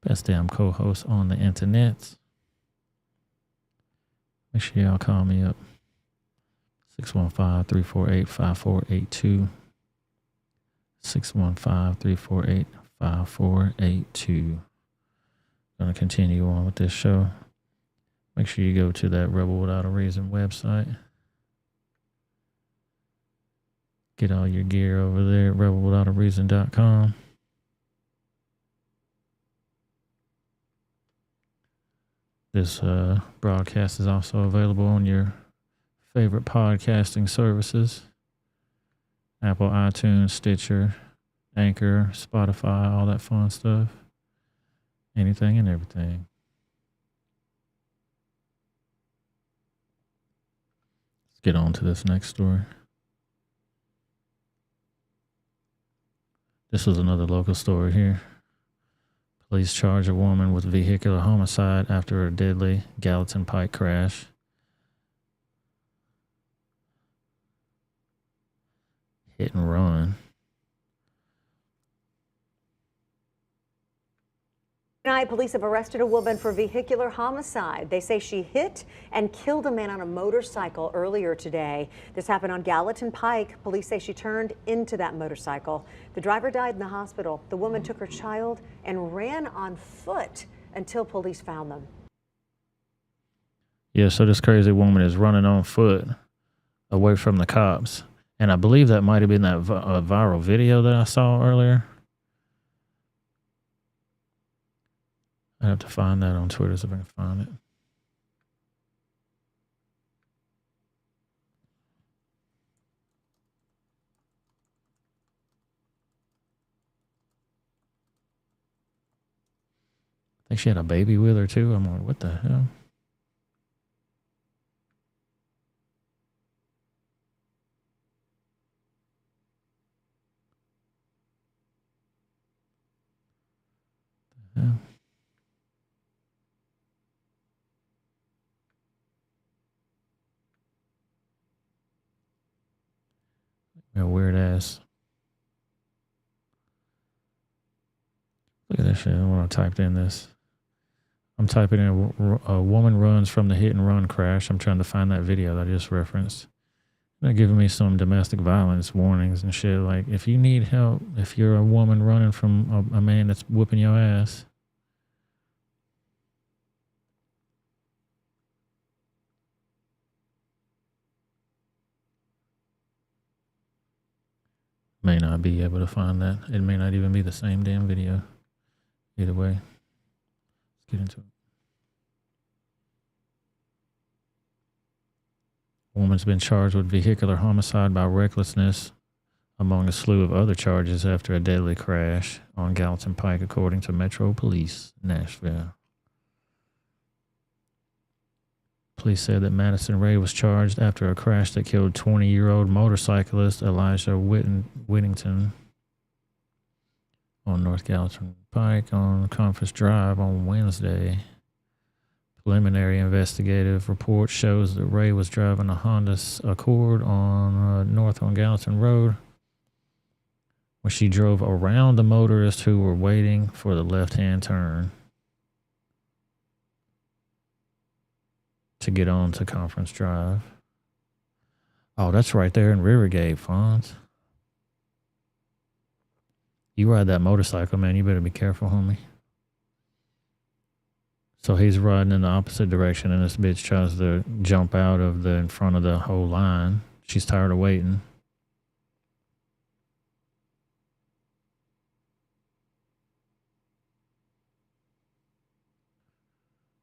Best damn co-host on the internet. Make sure y'all call me up. 615-348-5482. 615-348-5482. Going to continue on with this show. Make sure you go to that Rebel Without a Reason website. Get all your gear over there at rebelwithoutareason.com. This broadcast is also available on your favorite podcasting services. Apple, iTunes, Stitcher, Anchor, Spotify, all that fun stuff. Anything and everything. Let's get on to this next story. This was another local story here. Police charge a woman with vehicular homicide after a deadly Gallatin Pike crash. Hit and run. Tonight, police have arrested a woman for vehicular homicide. They say she hit and killed a man on a motorcycle earlier today. This happened on Gallatin Pike. Police say she turned into that motorcycle. The driver died in the hospital. The woman took her child and ran on foot until police found them. Yeah, so this crazy woman is running on foot away from the cops. And I believe that might have been that viral video that I saw earlier. I have to find that on Twitter so if I can find it. I think she had a baby with her too. I'm like, what the hell? Yeah. A weird ass. Look at this shit. When I typed in this, I'm typing in a woman runs from the hit and run crash. I'm trying to find that video that I just referenced. They're giving me some domestic violence warnings and shit. Like, if you need help, if you're a woman running from a man that's whooping your ass, may not be able to find that. It may not even be the same damn video. Either way, let's get into it. A woman's been charged with vehicular homicide by recklessness, among a slew of other charges after a deadly crash on Gallatin Pike, according to Metro Police, Nashville. Police said that Madison Ray was charged after a crash that killed 20-year-old motorcyclist Elijah Whittington on North Gallatin Pike on Conference Drive on Wednesday. Preliminary investigative report shows that Ray was driving a Honda Accord on north on Gallatin Road when she drove around the motorists who were waiting for the left-hand turn to get on to Conference Drive. Oh, that's right there in Rivergate, Fonz. You ride that motorcycle, man. You better be careful, homie. So he's riding in the opposite direction, and this bitch tries to jump out of the in front of the whole line. She's tired of waiting.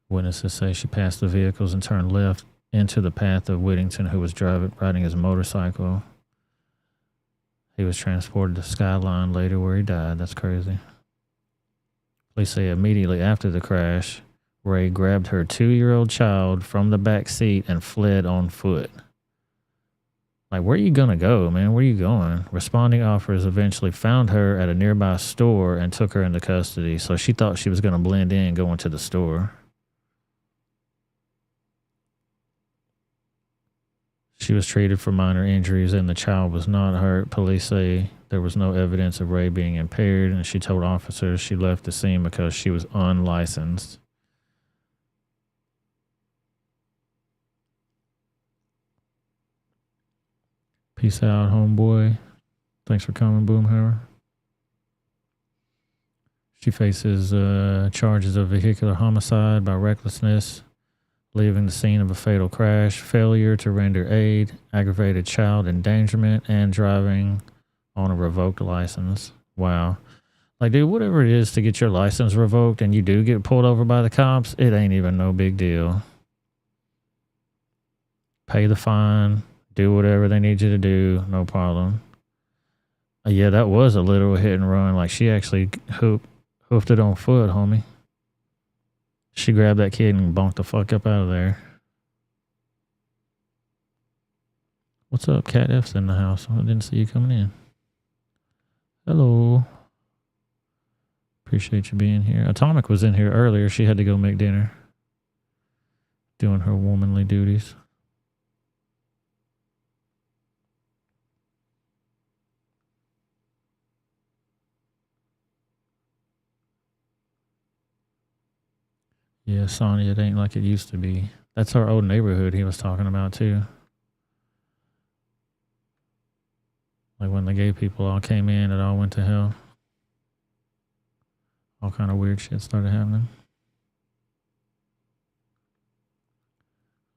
Witnesses say she passed the vehicles and turned left into the path of Whittington, who was riding his motorcycle. He was transported to Skyline later, where he died. That's crazy. Police say immediately after the crash, Ray grabbed her 2-year-old child from the back seat and fled on foot. Like, where are you going to go, man? Where are you going? Responding officers eventually found her at a nearby store and took her into custody. So she thought she was going to blend in going to the store. She was treated for minor injuries and the child was not hurt. Police say there was no evidence of Ray being impaired, and she told officers she left the scene because she was unlicensed. Peace out, homeboy. Thanks for coming, Boomhauer. She faces charges of vehicular homicide by recklessness, leaving the scene of a fatal crash, failure to render aid, aggravated child endangerment, and driving on a revoked license. Wow. Like, dude, whatever it is to get your license revoked and you do get pulled over by the cops, it ain't even no big deal. Pay the fine, do whatever they need you to do, no problem. Yeah, that was a literal hit and run. Like, she actually hoofed it on foot, homie. She grabbed that kid and bonked the fuck up out of there. What's up, Cat F's in the house? I didn't see you coming in. Hello. Appreciate you being here. Atomic was in here earlier. She had to go make dinner. Doing her womanly duties. Yeah, Sonny, it ain't like it used to be. That's our old neighborhood he was talking about too. Like when the gay people all came in, it all went to hell. All kind of weird shit started happening.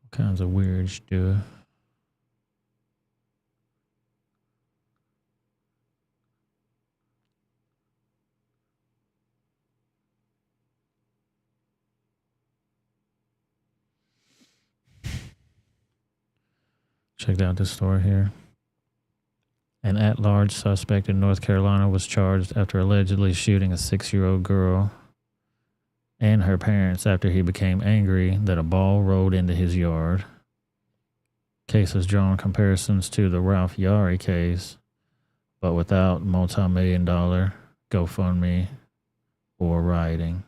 All kinds of weird stuff. Check out this story here. An at-large suspect in North Carolina was charged after allegedly shooting a 6-year-old girl and her parents after he became angry that a ball rolled into his yard. Case has drawn comparisons to the Ralph Yari case, but without multi-million-dollar GoFundMe or rioting.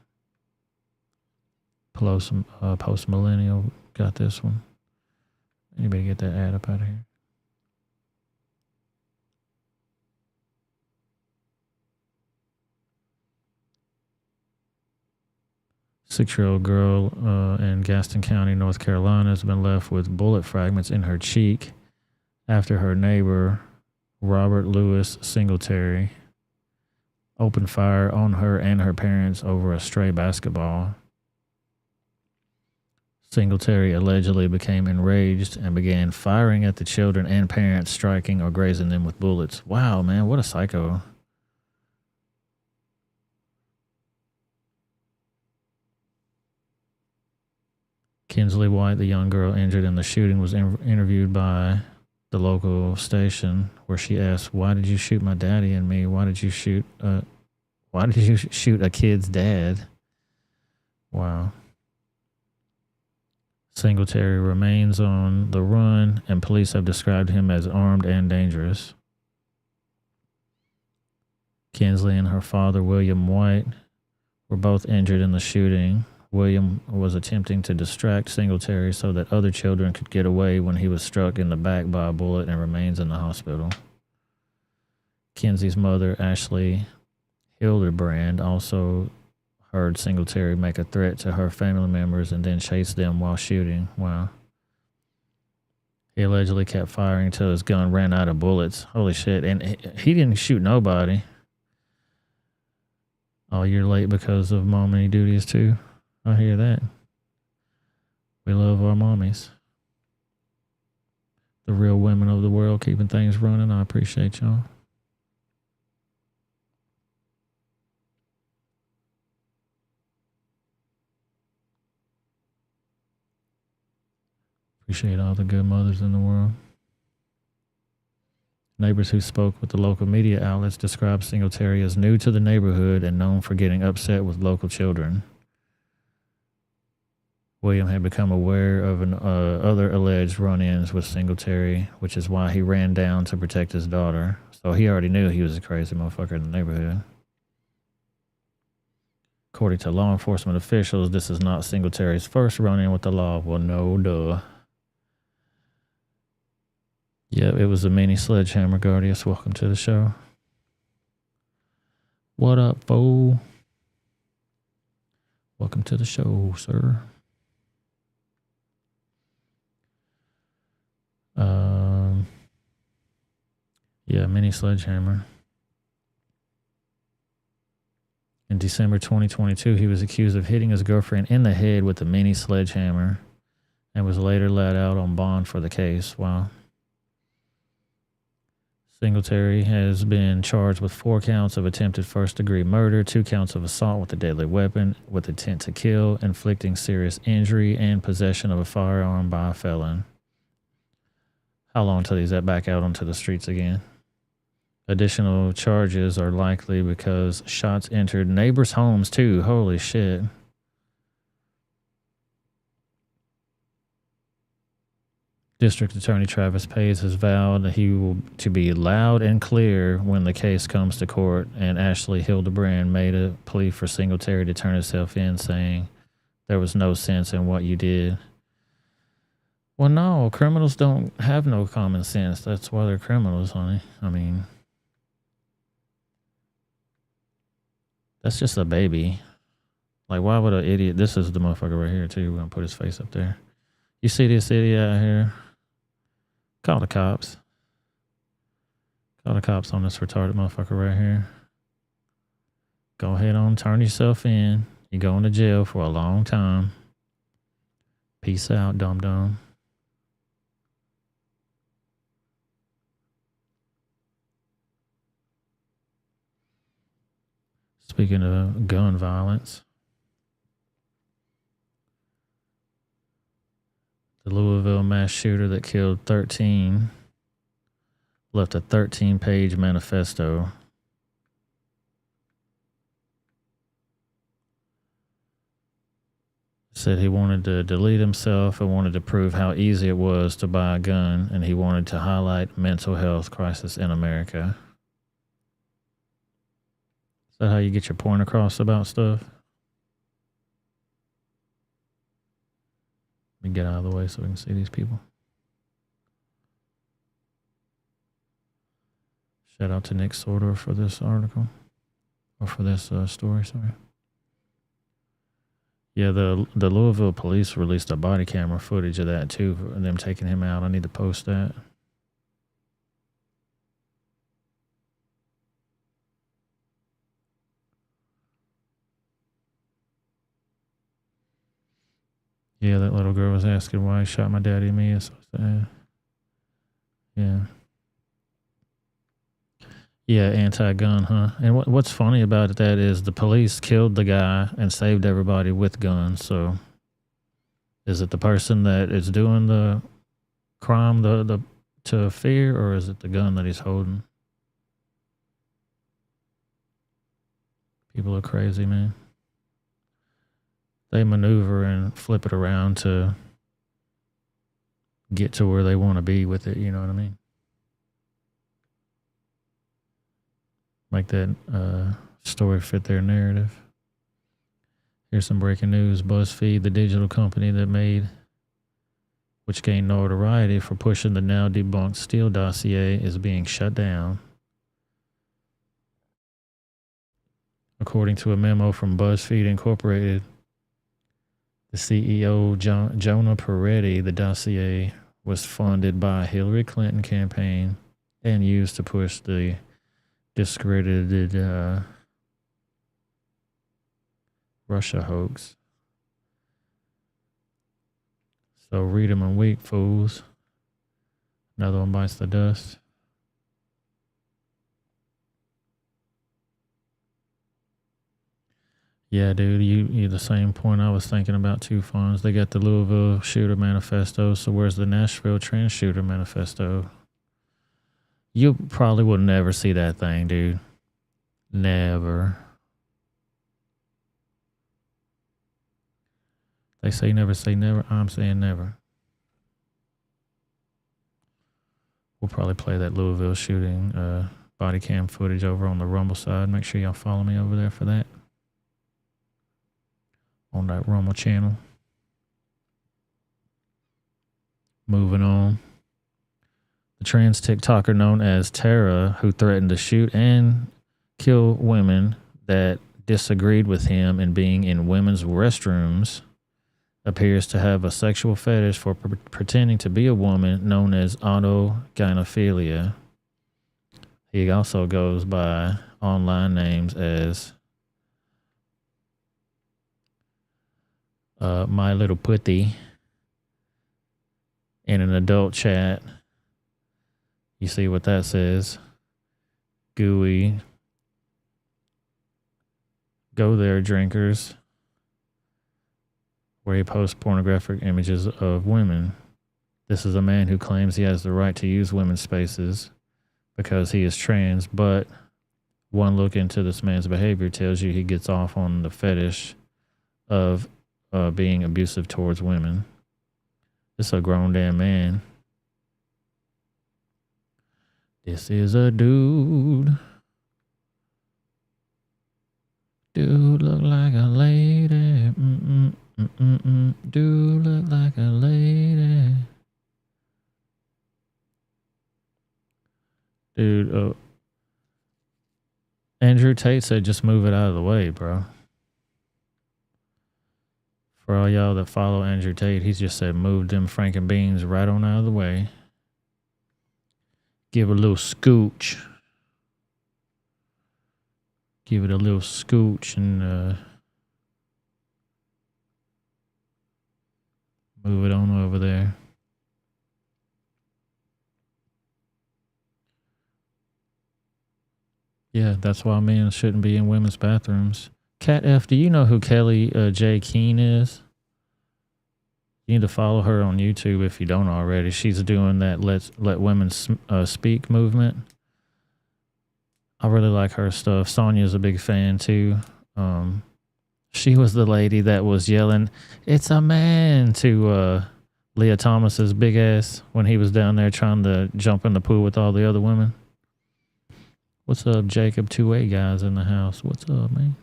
Post-millennial got this one. Anybody get that ad up out of here? Six-year-old girl in Gaston County, North Carolina, has been left with bullet fragments in her cheek after her neighbor, Robert Louis Singletary, opened fire on her and her parents over a stray basketball. Singletary allegedly became enraged and began firing at the children and parents, striking or grazing them with bullets. Wow, man, what a psycho. Kinsley White, the young girl injured in the shooting, was interviewed by the local station where she asked, "Why did you shoot my daddy and me? Why did you shoot a kid's dad?" Wow. Singletary remains on the run, and police have described him as armed and dangerous. Kinsley and her father, William White, were both injured in the shooting. William was attempting to distract Singletary so that other children could get away when he was struck in the back by a bullet and remains in the hospital. Kinsley's mother, Ashley Hildebrand, also heard Singletary make a threat to her family members and then chase them while shooting. Wow. He allegedly kept firing until his gun ran out of bullets. Holy shit. And he didn't shoot nobody. Oh, you're late because of mommy duties too? I hear that. We love our mommies. The real women of the world keeping things running. I appreciate y'all. Appreciate all the good mothers in the world. Neighbors who spoke with the local media outlets described Singletary as new to the neighborhood and known for getting upset with local children. William had become aware of other alleged run-ins with Singletary, which is why he ran down to protect his daughter. So he already knew he was a crazy motherfucker in the neighborhood. According to law enforcement officials, this is not Singletary's first run-in with the law. Well, no, duh. Yep, it was a mini sledgehammer, Guardius. Welcome to the show. What up, fool? Welcome to the show, sir. Yeah, mini sledgehammer. In December 2022, he was accused of hitting his girlfriend in the head with a mini sledgehammer and was later let out on bond for the case. Wow. Singletary has been charged with 4 counts of attempted first-degree murder, 2 counts of assault with a deadly weapon with intent to kill, inflicting serious injury, and possession of a firearm by a felon. How long till he's back out onto the streets again? Additional charges are likely because shots entered neighbors' homes too. Holy shit. District Attorney Travis Page has vowed that he will to be loud and clear when the case comes to court, and Ashley Hildebrand made a plea for Singletary to turn himself in, saying there was no sense in what you did. Well, no, criminals don't have no common sense. That's why they're criminals, honey. I mean, that's just a baby. Like, why would an idiot... This is the motherfucker right here, too. We're going to put his face up there. You see this idiot out here? Call the cops. Call the cops on this retarded motherfucker right here. Go ahead on, turn yourself in. You're going to jail for a long time. Peace out, dum-dum. Speaking of gun violence, the Louisville mass shooter that killed 13 left a 13-page manifesto. Said he wanted to delete himself and wanted to prove how easy it was to buy a gun, and he wanted to highlight mental health crisis in America. Is that how you get your point across about stuff? Let me get out of the way so we can see these people. Shout out to Nick Sorter for this article. Or for this story, sorry. Yeah, the Louisville police released a body camera footage of that too, for them taking him out. I need to post that. Yeah, that little girl was asking why he shot my daddy and me. So sad. Yeah. Yeah, anti-gun, huh? And what's funny about that is the police killed the guy and saved everybody with guns. So is it the person that is doing the crime to fear, or is it the gun that he's holding? People are crazy, man. They maneuver and flip it around to get to where they want to be with it, you know what I mean? Make that story fit their narrative. Here's some breaking news. BuzzFeed, the digital company which gained notoriety for pushing the now debunked Steele dossier, is being shut down. According to a memo from BuzzFeed Incorporated, the CEO, Jonah Peretti, the dossier was funded by a Hillary Clinton campaign and used to push the discredited Russia hoax. So read them and weep, fools. Another one bites the dust. Yeah, dude, you the same point I was thinking about too, Fonz. They got the Louisville shooter manifesto, so where's the Nashville trans shooter manifesto? You probably will never see that thing, dude. Never. They say never say never. I'm saying never. We'll probably play that Louisville shooting body cam footage over on the Rumble side. Make sure y'all follow me over there for that. On that Rumble channel. Moving on. The trans TikToker known as Tara, who threatened to shoot and kill women that disagreed with him in being in women's restrooms, appears to have a sexual fetish for pretending to be a woman known as autogynephilia. He also goes by online names as My Little Putty. In an adult chat, you see what that says. Gooey. Go there, drinkers. Where he posts pornographic images of women. This is a man who claims he has the right to use women's spaces because he is trans, but one look into this man's behavior tells you he gets off on the fetish of being abusive towards women. This is a grown damn man. This is a dude. Dude look like a lady. Dude look like a lady. Dude, Andrew Tate said just move it out of the way, bro. For all y'all that follow Andrew Tate, he's just said move them Franken beans right on out of the way. Give it a little scooch. Give it a little scooch and move it on over there. Yeah, that's why men shouldn't be in women's bathrooms. Cat F, do you know who Kelly J. Keene is? You need to follow her on YouTube if you don't already. She's doing that Let Women Speak movement. I really like her stuff. Sonya's a big fan too. She was the lady that was yelling, "It's a man," to Leah Thomas's big ass when he was down there trying to jump in the pool with all the other women. What's up, Jacob? 2A guys in the house. What's up, man?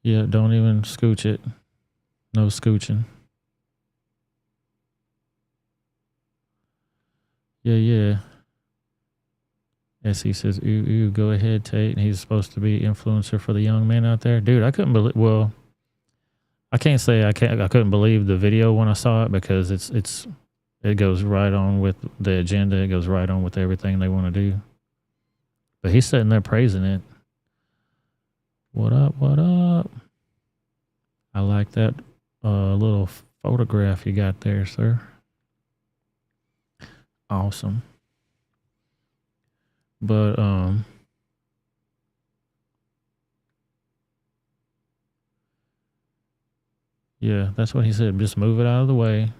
Yeah, don't even scooch it. No scooching. Yeah. SE says, ooh, go ahead, Tate. He's supposed to be influencer for the young men out there. Dude, I couldn't believe, well, I can't say I couldn't believe the video when I saw it because it goes right on with the agenda. It goes right on with everything they want to do. But he's sitting there praising it. What up? I like that little photograph you got there, sir. Awesome. But yeah, that's what he said. Just move it out of the way.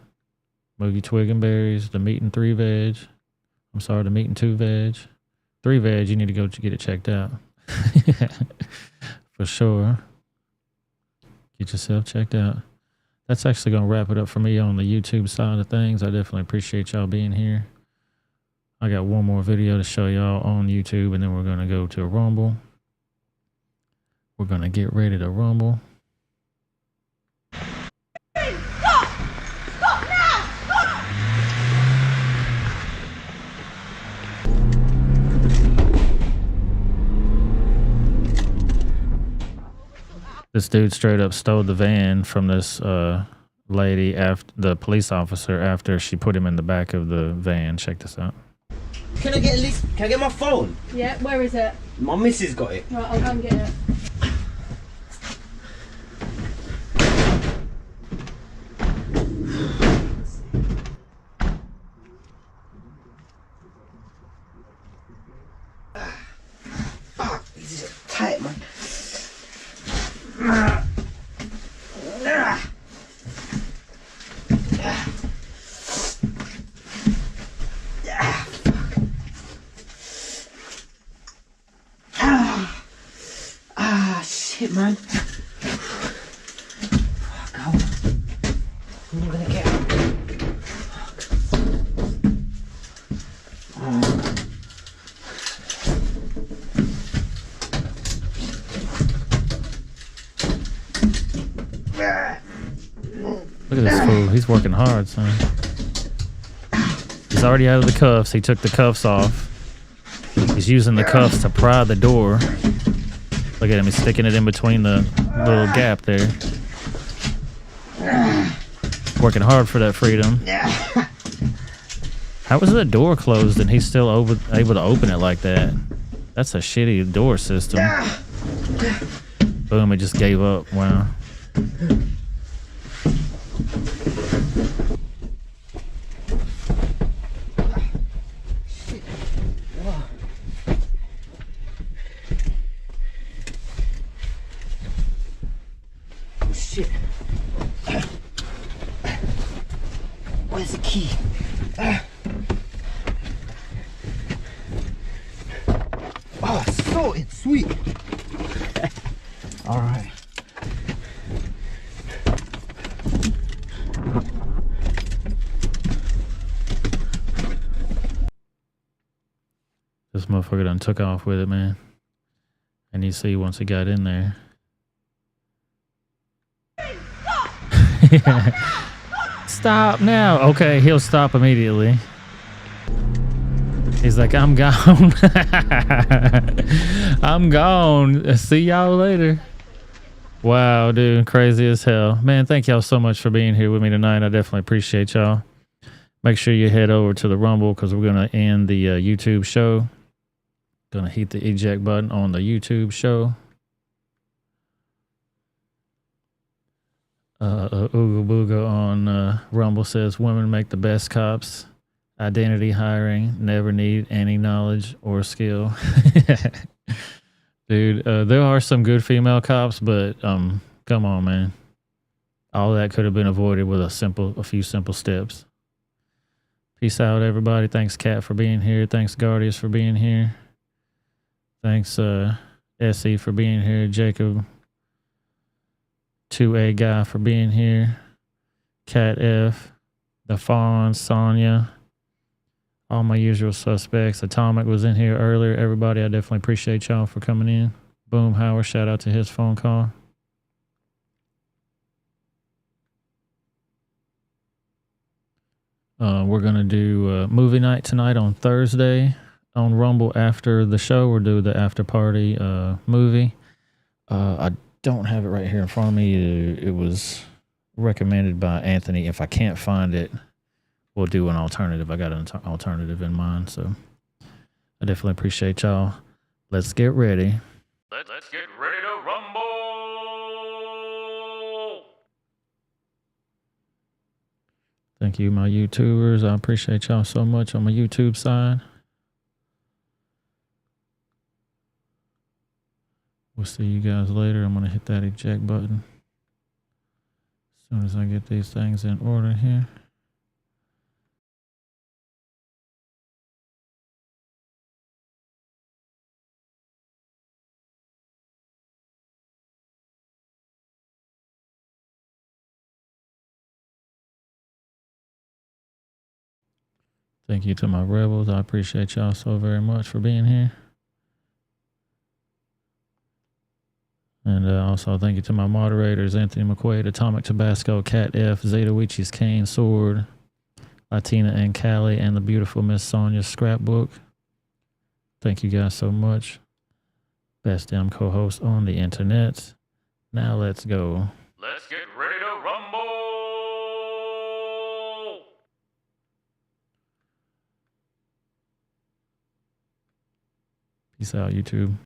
Move your twig and berries, the meat and 3 veg. I'm sorry, the meat and 2 veg. 3 veg, you need to go get it checked out. For sure. Get yourself checked out. That's actually going to wrap it up for me on the YouTube side of things. I definitely appreciate y'all being here. I got one more video to show y'all on YouTube, and then we're going to go to a Rumble. We're going to get ready to Rumble. This dude straight up stole the van from this lady, after the police officer, after she put him in the back of the van. Check this out. Can I get my phone? Yeah, where is it? My missus got it. Right, I'll go and get it. Fuck, these are tight, man. Shit, man. Fuck, I'm not gonna get up. Look at this fool. He's working hard, son. He's already out of the cuffs. He took the cuffs off. He's using the cuffs to pry the door. Look at him. He's sticking it in between the little gap there. Working hard for that freedom. How was the door closed and he's still able to open it like that? That's a shitty door system. Boom, it just gave up. Wow. Shit. Where's the key? Oh, sorted, sweet. All right. motherfucker done took off with it, man. And you see once he got in there. Stop now. Okay, he'll stop immediately. He's like, I'm gone. I'm gone. See y'all later. Wow, dude, crazy as hell. Man, thank y'all so much for being here with me tonight. I definitely appreciate y'all. Make sure you head over to the Rumble because we're going to end the YouTube show. Going to hit the eject button on the YouTube show. Ooga Booga on Rumble says, women make the best cops. Identity hiring, never need any knowledge or skill. Dude, there are some good female cops, but come on, man. All that could have been avoided with a few simple steps. Peace out, everybody. Thanks, Kat, for being here. Thanks, Guardius, for being here. Thanks, Essie, for being here. Jacob, 2A guy, for being here. Cat F, the Fawn, Sonia, all my usual suspects. Atomic was in here earlier. Everybody, I definitely appreciate y'all for coming in. Boom Howard, shout out to his phone call. We're going to do movie night tonight on Thursday on Rumble after the show. We'll do the after party movie. I don't have it right here in front of me. It was recommended by Anthony. If I can't find it, we'll do an alternative. I got an alternative in mind, so I definitely appreciate y'all. Let's get ready. Let's get ready to rumble! Thank you, my YouTubers. I appreciate y'all so much on my YouTube side. We'll see you guys later. I'm going to hit that eject button as soon as I get these things in order here. Thank you to my rebels. I appreciate y'all so very much for being here. And also thank you to my moderators, Anthony McQuaid, Atomic Tabasco, Cat F, Zeta Wichi's Cane Sword, Latina and Callie, and the beautiful Miss Sonia's Scrapbook. Thank you guys so much. Best damn co-host on the internet. Now let's go. Let's get ready to rumble! Peace out, YouTube.